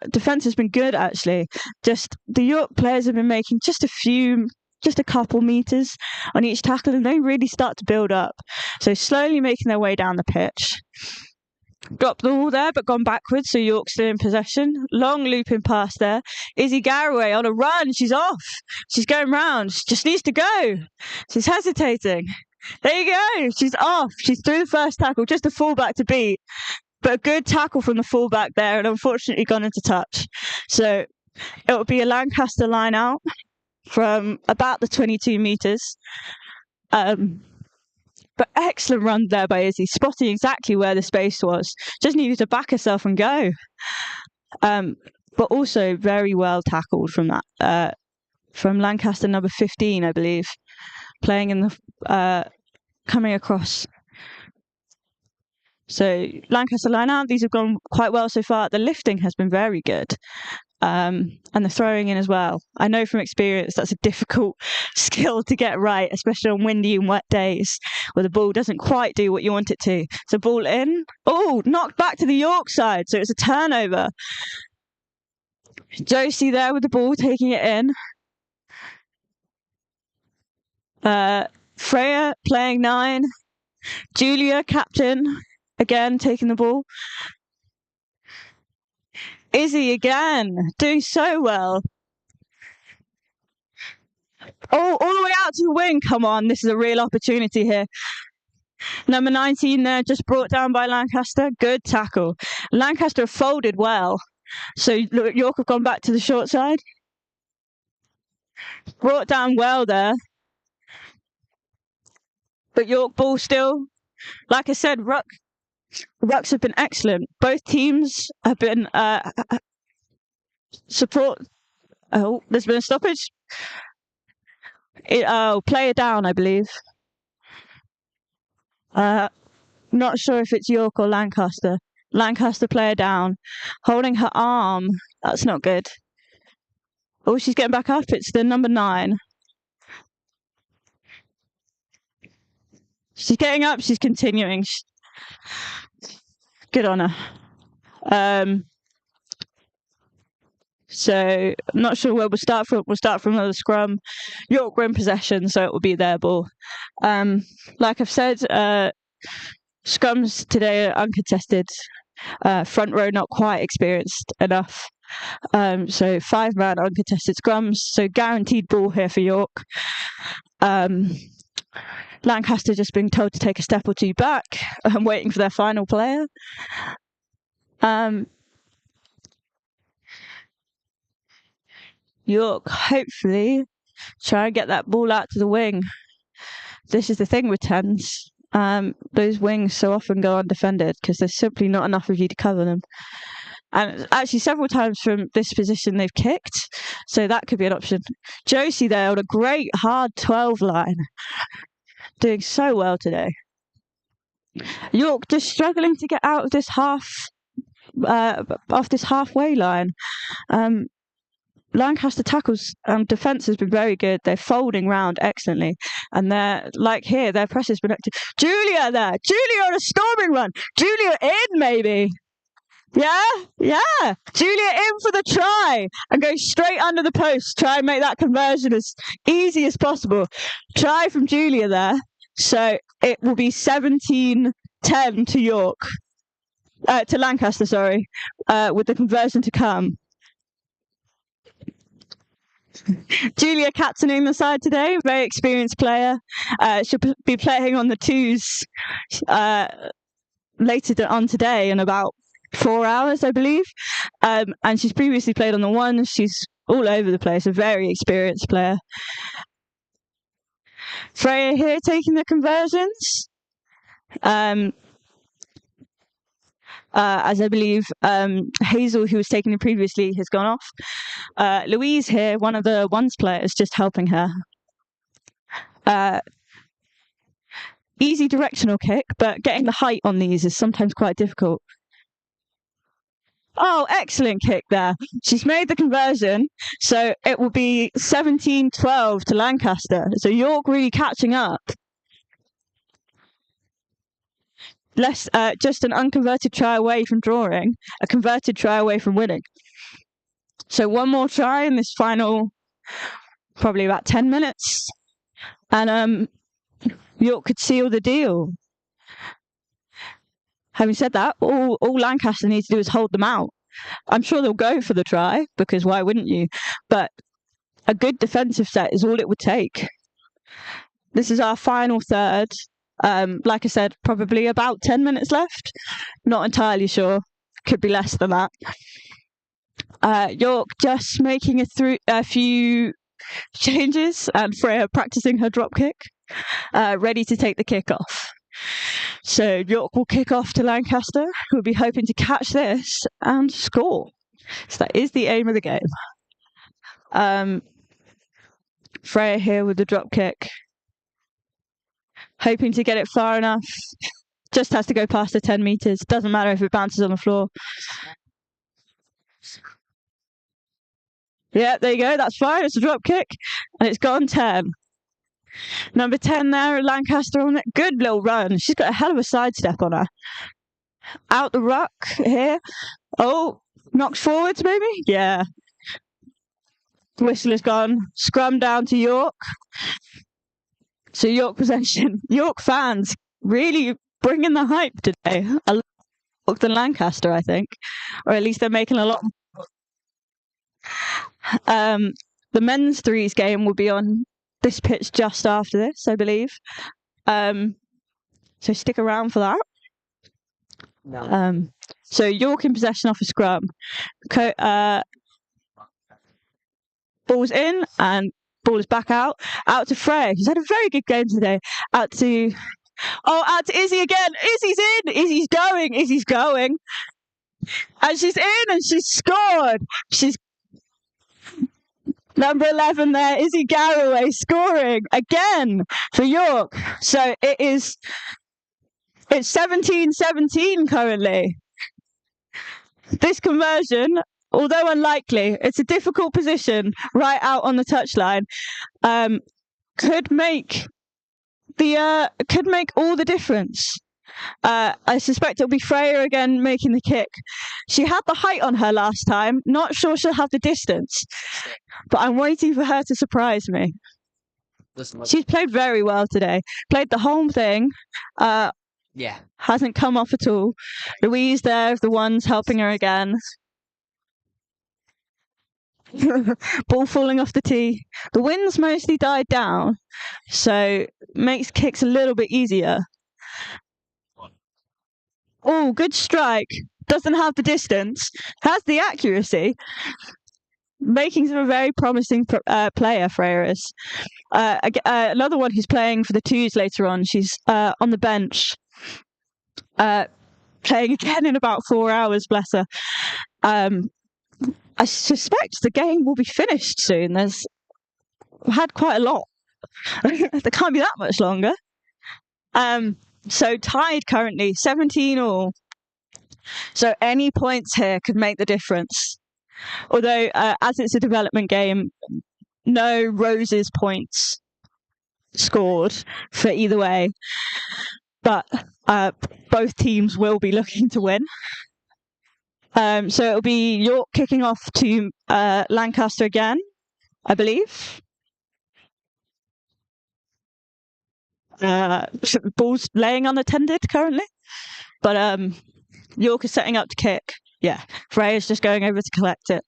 defence has been good actually. Just the York players have been making just a couple meters on each tackle, and they really start to build up. So slowly making their way down the pitch. Dropped the ball there, but gone backwards, so York's still in possession. Long looping pass there. Izzy Garraway on a run. She's off. She's going round. She just needs to go. She's hesitating. There you go. She's off. She's through the first tackle. Just a fullback to beat. But a good tackle from the fullback there, and unfortunately gone into touch. So it will be a Lancaster line out from about the 22 metres. But excellent run there by Izzy, spotting exactly where the space was. Just needed to back herself and go. But also very well tackled from that. From Lancaster number 15, I believe. Playing in the... coming across. So Lancaster line out. These have gone quite well so far. The lifting has been very good. And the throwing in as well. I know from experience that's a difficult skill to get right, especially on windy and wet days where the ball doesn't quite do what you want it to. So ball in. Oh, knocked back to the York side. So it's a turnover. Josie there with the ball, taking it in. Freya playing 9. Julia, captain, again taking the ball. Izzy again, doing so well. Oh, all the way out to the wing. Come on, this is a real opportunity here. Number 19 there, just brought down by Lancaster. Good tackle. Lancaster have folded well. So York have gone back to the short side. Brought down well there. But York ball still, like I said, Rucks have been excellent. Both teams have been support. Oh, there's been a stoppage. Player down, I believe. Not sure if it's York or Lancaster. Lancaster player down, holding her arm. That's not good. Oh, she's getting back up. It's the number 9. She's getting up. She's continuing. Good on her. So I'm not sure where we'll start from. We'll start from another scrum. York were in possession, so it will be their ball. Like I've said, scrums today are uncontested. Front row not quite experienced enough. So 5-man uncontested scrums. So guaranteed ball here for York. Lancaster just being told to take a step or two back and waiting for their final player. York hopefully try and get that ball out to the wing. This is the thing with 10s. Those wings so often go undefended because there's simply not enough of you to cover them. And actually several times from this position they've kicked, so that could be an option. Josie there on a great hard 12 line. Doing so well today. York just struggling to get out of this off this halfway line. Lancaster tackles defence has been very good. They're folding round excellently, and they're like here. Their press has been active. Julia there. Julia on a storming run. Julia in maybe. Yeah. Julia in for the try and go straight under the post. Try and make that conversion as easy as possible. Try from Julia there. So it will be 17-10 to York. To Lancaster, sorry. With the conversion to come. Julia captaining the side today, very experienced player. She'll be playing on the twos later on today in about 4 hours, I believe. And she's previously played on the ones. She's all over the place, a very experienced player. Freya here taking the conversions. As I believe Hazel, who was taking it previously, has gone off. Louise here, one of the ones players, just helping her. Easy directional kick, but getting the height on these is sometimes quite difficult. Oh, excellent kick there. She's made the conversion, so it will be 17-12 to Lancaster. So York really catching up. Just an unconverted try away from drawing, a converted try away from winning. So one more try in this final, probably about 10 minutes, and York could seal the deal. Having said that, all Lancaster needs to do is hold them out. I'm sure they'll go for the try, because why wouldn't you? But a good defensive set is all it would take. This is our final third. Like I said, probably about 10 minutes left. Not entirely sure. Could be less than that. York just making a few changes, and Freya practicing her drop kick, ready to take the kickoff. So York will kick off to Lancaster, who will be hoping to catch this and score. So that is the aim of the game. Freya here with the drop kick, hoping to get it far enough. Just has to go past the 10 meters. Doesn't matter if it bounces on the floor. Yeah, there you go. That's fine. It's a drop kick, and it's gone 10. Number 10 there, Lancaster on it. Good little run. She's got a hell of a sidestep on her. Out the ruck here. Oh, knocks forwards maybe? Yeah. The whistle is gone. Scrum down to York. So York possession. York fans really bringing the hype today. A lot more than Lancaster, I think. Or at least they're making a lot. The men's threes game will be on this pitch just after this, I believe. So stick around for that. No. So York in possession off a scrum. Ball's in and ball is back out. Out to Frey, who's had a very good game today. Out to Izzy again. Izzy's in. Izzy's going. And she's in and she's scored. She's number 11 there, Izzy Garraway, scoring again for York. So it's 17-17 currently. This conversion, although unlikely, it's a difficult position right out on the touchline. Could make all the difference. I suspect it'll be Freya again making the kick. She had the height on her last time. Not sure she'll have the distance, but I'm waiting for her to surprise me. She's played very well today. Played the whole thing. Yeah. Hasn't come off at all. Louise there, the ones helping her again. Ball falling off the tee. The wind's mostly died down, so makes kicks a little bit easier. Oh, good strike. Doesn't have the distance. Has the accuracy. Making him a very promising player, Freya is. Another one who's playing for the twos later on. She's on the bench. Playing again in about 4 hours, bless her. I suspect the game will be finished soon. We've had quite a lot. There can't be that much longer. So tied currently, 17 all. So any points here could make the difference. Although, as it's a development game, no roses points scored for either way. But both teams will be looking to win. So it'll be York kicking off to Lancaster again, I believe. Ball's laying unattended currently, but York is setting up to kick. Yeah, Freya's just going over to collect it.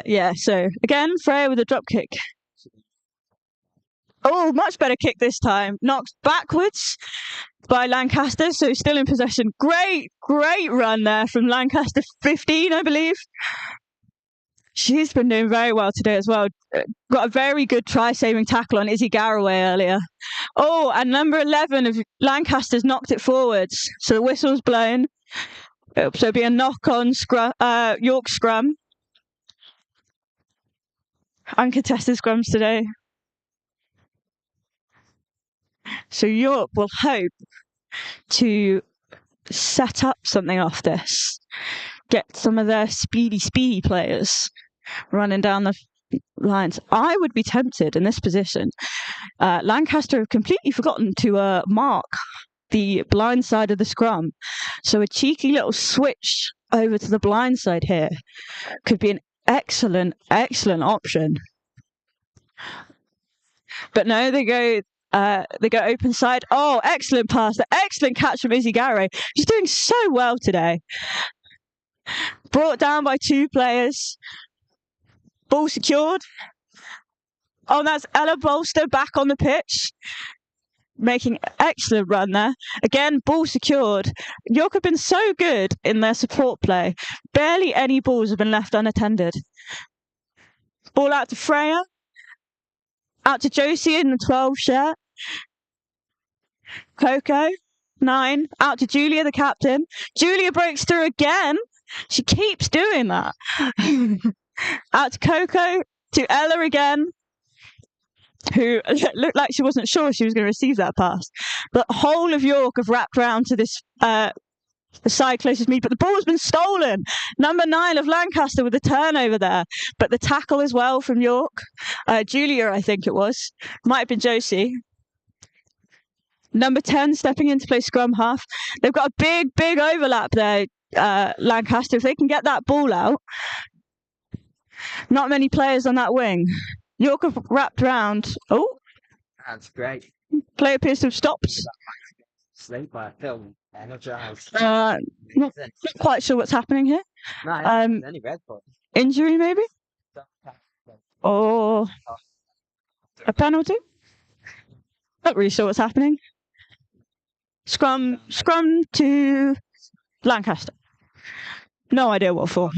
Yeah, so again, Freya with a drop kick. Oh, much better kick this time. Knocked backwards by Lancaster, so still in possession. Great run there from Lancaster 15, I believe. She's been doing very well today as well. Got a very good try-saving tackle on Izzy Garraway earlier. Oh, and number 11 of Lancaster's knocked it forwards. So the whistle's blown. So it'll be a knock on York scrum. Uncontested scrums today. So York will hope to set up something off this. Get some of their speedy players running down the lines. I would be tempted in this position. Lancaster have completely forgotten to mark the blind side of the scrum. So a cheeky little switch over to the blind side here could be an excellent option. But no, they go open side. Oh, excellent pass. The excellent catch from Izzy Garraway. She's doing so well today. Brought down by 2 players. Ball secured. Oh, that's Ella Bolster back on the pitch. Making an excellent run there. Again, ball secured. York have been so good in their support play. Barely any balls have been left unattended. Ball out to Freya. Out to Josie in the 12 shirt. Coco, 9. Out to Julia, the captain. Julia breaks through again. She keeps doing that. Out to Coco, to Ella again, who looked like she wasn't sure she was going to receive that pass. The whole of York have wrapped round to this the side closest me, but the ball's been stolen. Number 9 of Lancaster with a turnover there, but the tackle as well from York. Julia, I think it was. Might have been Josie. Number 10 stepping in to play scrum half. They've got a big overlap there, Lancaster. If they can get that ball out. Not many players on that wing. York have wrapped round. Oh. That's great. Play appears to have stopped. Sleep by film. Not quite sure what's happening here. No, any red for Injury maybe? Or a penalty? Not really sure what's happening. Scrum to Lancaster. No idea what for.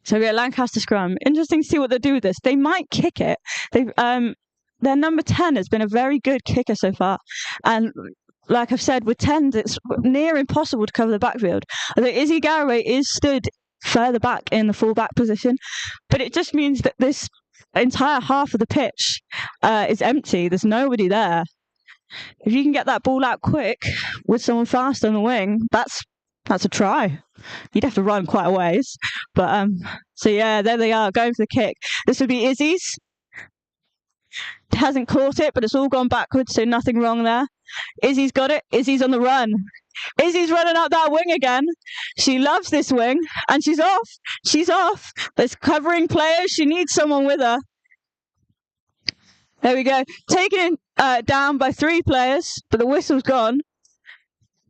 So yeah, Lancaster scrum. Interesting to see what they do with this. They might kick it. Their number 10 has been a very good kicker so far. And like I've said, with 10s, it's near impossible to cover the backfield. Although Izzy Garraway is stood further back in the full-back position. But it just means that this entire half of the pitch is empty. There's nobody there. If you can get that ball out quick with someone fast on the wing, that's a try. You'd have to run quite a ways. But so yeah, there they are, going for the kick. This would be Izzy's. Hasn't caught it, but it's all gone backwards, so nothing wrong there. Izzy's got it. Izzy's on the run. Izzy's running up that wing again. She loves this wing, and she's off. She's off. There's covering players. She needs someone with her. There we go. Taken down by 3 players, but the whistle's gone.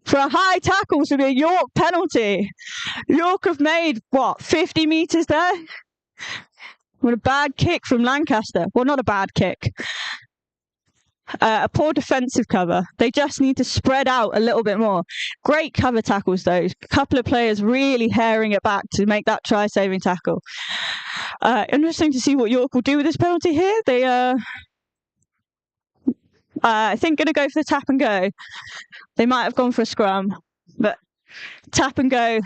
For a high tackle, so it'll be a York penalty. York have made, 50 metres there? With a bad kick from Lancaster. Well, not a bad kick. A poor defensive cover. They just need to spread out a little bit more. Great cover tackles, though. A couple of players really herring it back to make that try-saving tackle. Interesting to see what York will do with this penalty here. They I think going to go for the tap and go. They might have gone for a scrum, but tap and go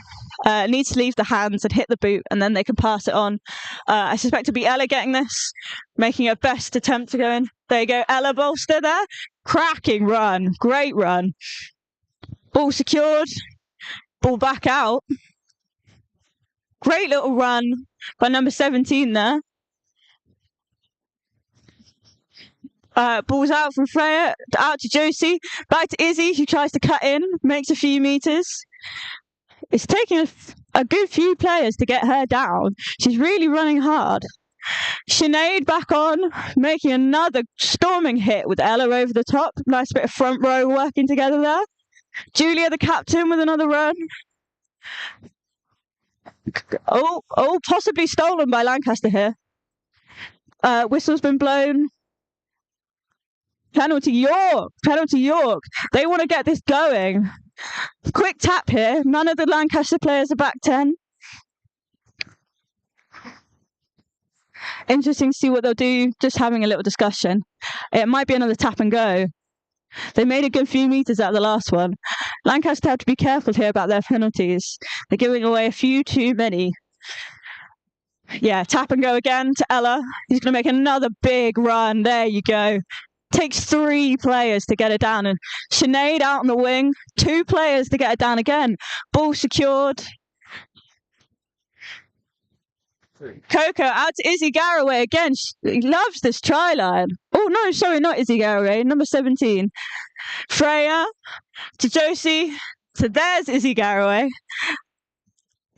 needs to leave the hands and hit the boot, and then they can pass it on. I suspect it'll be Ella getting this, making her best attempt to go in. There you go, Ella Bolster there. Cracking run, great run. Ball secured, ball back out. Great little run by number 17 there. Ball's out from Freya, out to Josie, back to Izzy, who tries to cut in, makes a few metres. It's taking a good few players to get her down. She's really running hard. Sinead back on, making another storming hit with Ella over the top. Nice bit of front row working together there. Julia, the captain, with another run. Oh, possibly stolen by Lancaster here. Whistle's been blown. Penalty York. They want to get this going. Quick tap here. None of the Lancaster players are back 10. Interesting to see what they'll do. Just having a little discussion. It might be another tap and go. They made a good few meters out of the last one. Lancaster have to be careful here about their penalties. They're giving away a few too many. Yeah, tap and go again to Ella. He's going to make another big run. There you go. Takes 3 players to get it down. And Sinead out on the wing. 2 players to get it down again. Ball secured. Coco out to Izzy Garraway again. He loves this try line. Oh, no, sorry, not Izzy Garraway. Number 17. Freya to Josie. So there's Izzy Garraway.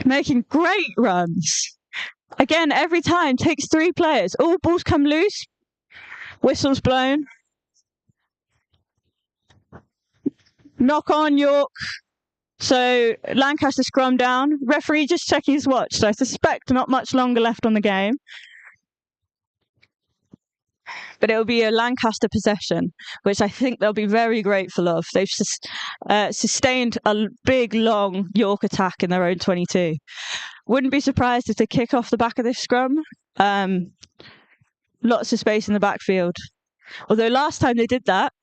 Making great runs. Again, every time takes 3 players. All balls come loose. Whistle's blown. Knock on York. So Lancaster scrum down. Referee just checking his watch. So I suspect not much longer left on the game. But it'll be a Lancaster possession, which I think they'll be very grateful of. They've sustained a big, long York attack in their own 22. Wouldn't be surprised if they kick off the back of this scrum. Lots of space in the backfield. Although last time they did that,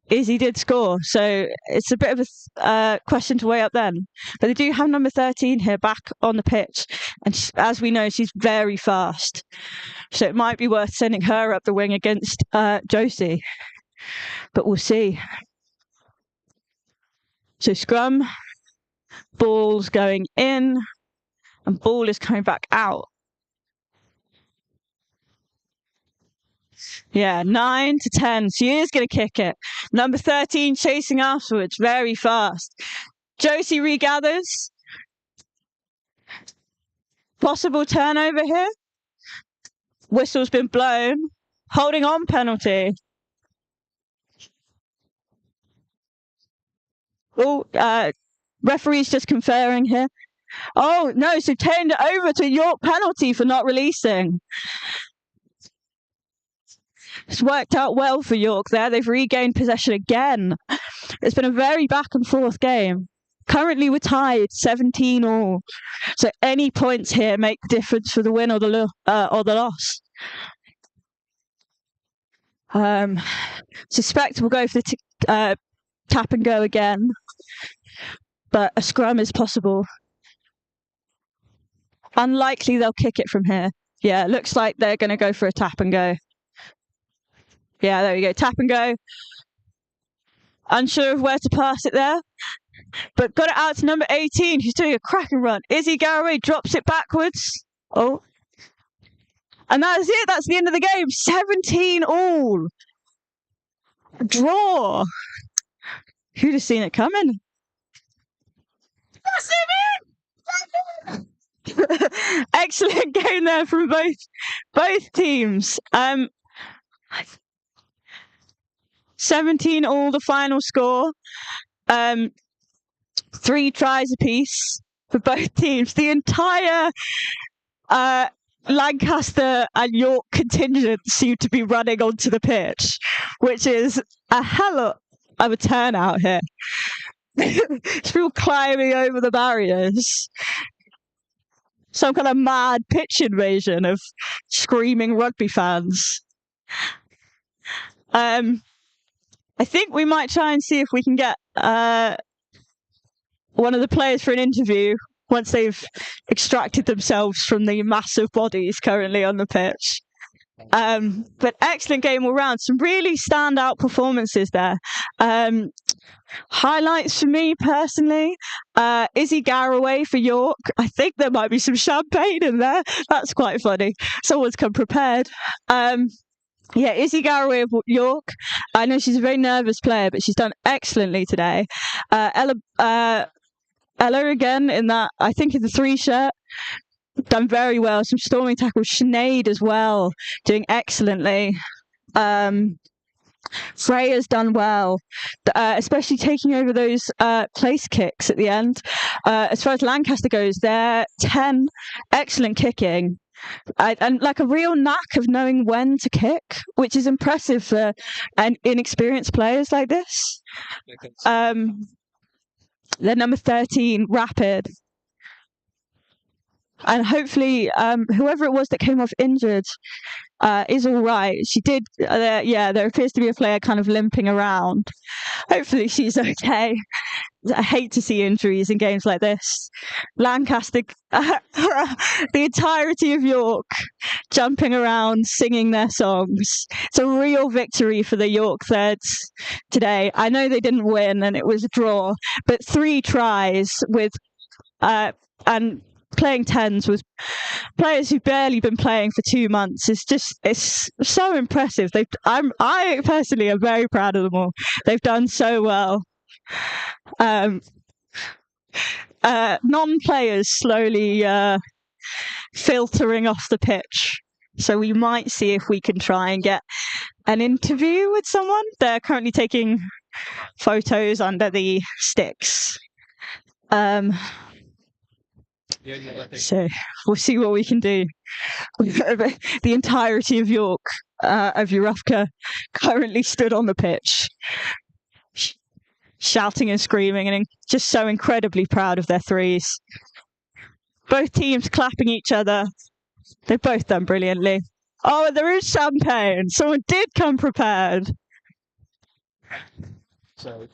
Izzy did score. So it's a bit of a question to weigh up then. But they do have number 13 here back on the pitch. And as we know, she's very fast. So it might be worth sending her up the wing against Josie. But we'll see. So scrum, ball's going in, and ball is coming back out. Yeah, 9 to 10. She is going to kick it. Number 13 chasing afterwards, very fast. Josie regathers. Possible turnover here. Whistle's been blown. Holding on penalty. Oh, referee's just conferring here. Oh, no, so turned it over to York penalty for not releasing. It's worked out well for York there. They've regained possession again. It's been a very back and forth game. Currently we're tied 17 all. So any points here make the difference for the win or the loss. Suspect we'll go for the tap and go again. But a scrum is possible. Unlikely they'll kick it from here. Yeah, looks like they're going to go for a tap and go. Yeah, there we go. Tap and go. Unsure of where to pass it there. But got it out to number 18, who's doing a cracking run. Izzy Garraway drops it backwards. Oh. And that's it. That's the end of the game. 17 all. Draw. Who'd have seen it coming? Excellent game there from both teams. 17 all the final score. 3 tries apiece for both teams. The entire Lancaster and York contingent seem to be running onto the pitch, which is a hell of a turnout here. It's people climbing over the barriers. Some kind of mad pitch invasion of screaming rugby fans. I think we might try and see if we can get one of the players for an interview once they've extracted themselves from the massive bodies currently on the pitch. But excellent game all round. Some really standout performances there. Highlights for me personally, Izzy Garraway for York. I think there might be some champagne in there. That's quite funny. Someone's come prepared. Yeah, Izzy Garraway of York. I know she's a very nervous player, but she's done excellently today. Ella again in that, I think in the 3 shirt, done very well. Some storming tackles. Sinead as well, doing excellently. Freya's done well, especially taking over those place kicks at the end. As far as Lancaster goes, they're 10, excellent kicking, and like a real knack of knowing when to kick, which is impressive for inexperienced players like this. They're number 13, Rapid. And hopefully, whoever it was that came off injured is all right. She did, there appears to be a player kind of limping around. Hopefully she's okay. I hate to see injuries in games like this. Lancaster, the entirety of York jumping around, singing their songs. It's a real victory for the York Thirds today. I know they didn't win and it was a draw, but 3 tries with, and playing 10s with players who've barely been playing for 2 months it's so impressive. I personally am very proud of them all. They've done so well. Non-players slowly filtering off the pitch, so we might see if we can try and get an interview with someone. They're currently taking photos under the sticks. So we'll see what we can do. The entirety of York, of Urufka, currently stood on the pitch, shouting and screaming, and just so incredibly proud of their 3s. Both teams clapping each other. They've both done brilliantly. Oh, there is champagne. Someone did come prepared. So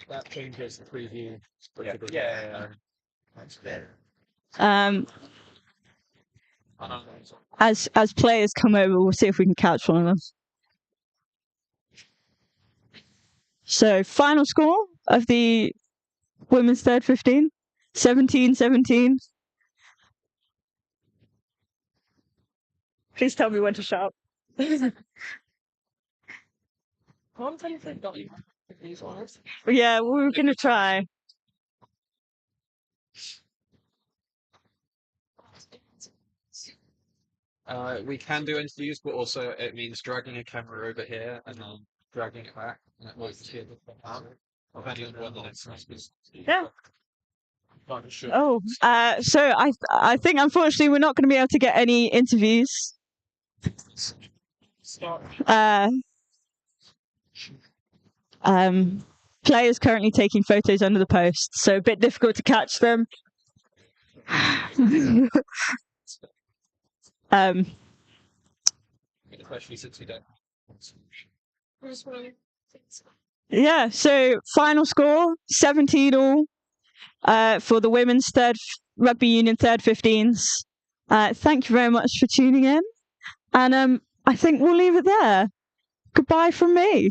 that changes the preview. As players come over, we'll see if we can catch one of them. So final score of the women's third 15, 17-17. Please tell me when to shout. Yeah, we were gonna try. We can do interviews, but also it means dragging a camera over here and then dragging it back. And it works here. Depending on what the next is. Yeah. Sure. Oh, so I think unfortunately we're not going to be able to get any interviews. Players currently taking photos under the post, so a bit difficult to catch them. Especially since we don't. Yeah, so final score 17 all for the women's rugby union third 15s. Thank you very much for tuning in, and I think we'll leave it there. Goodbye from me.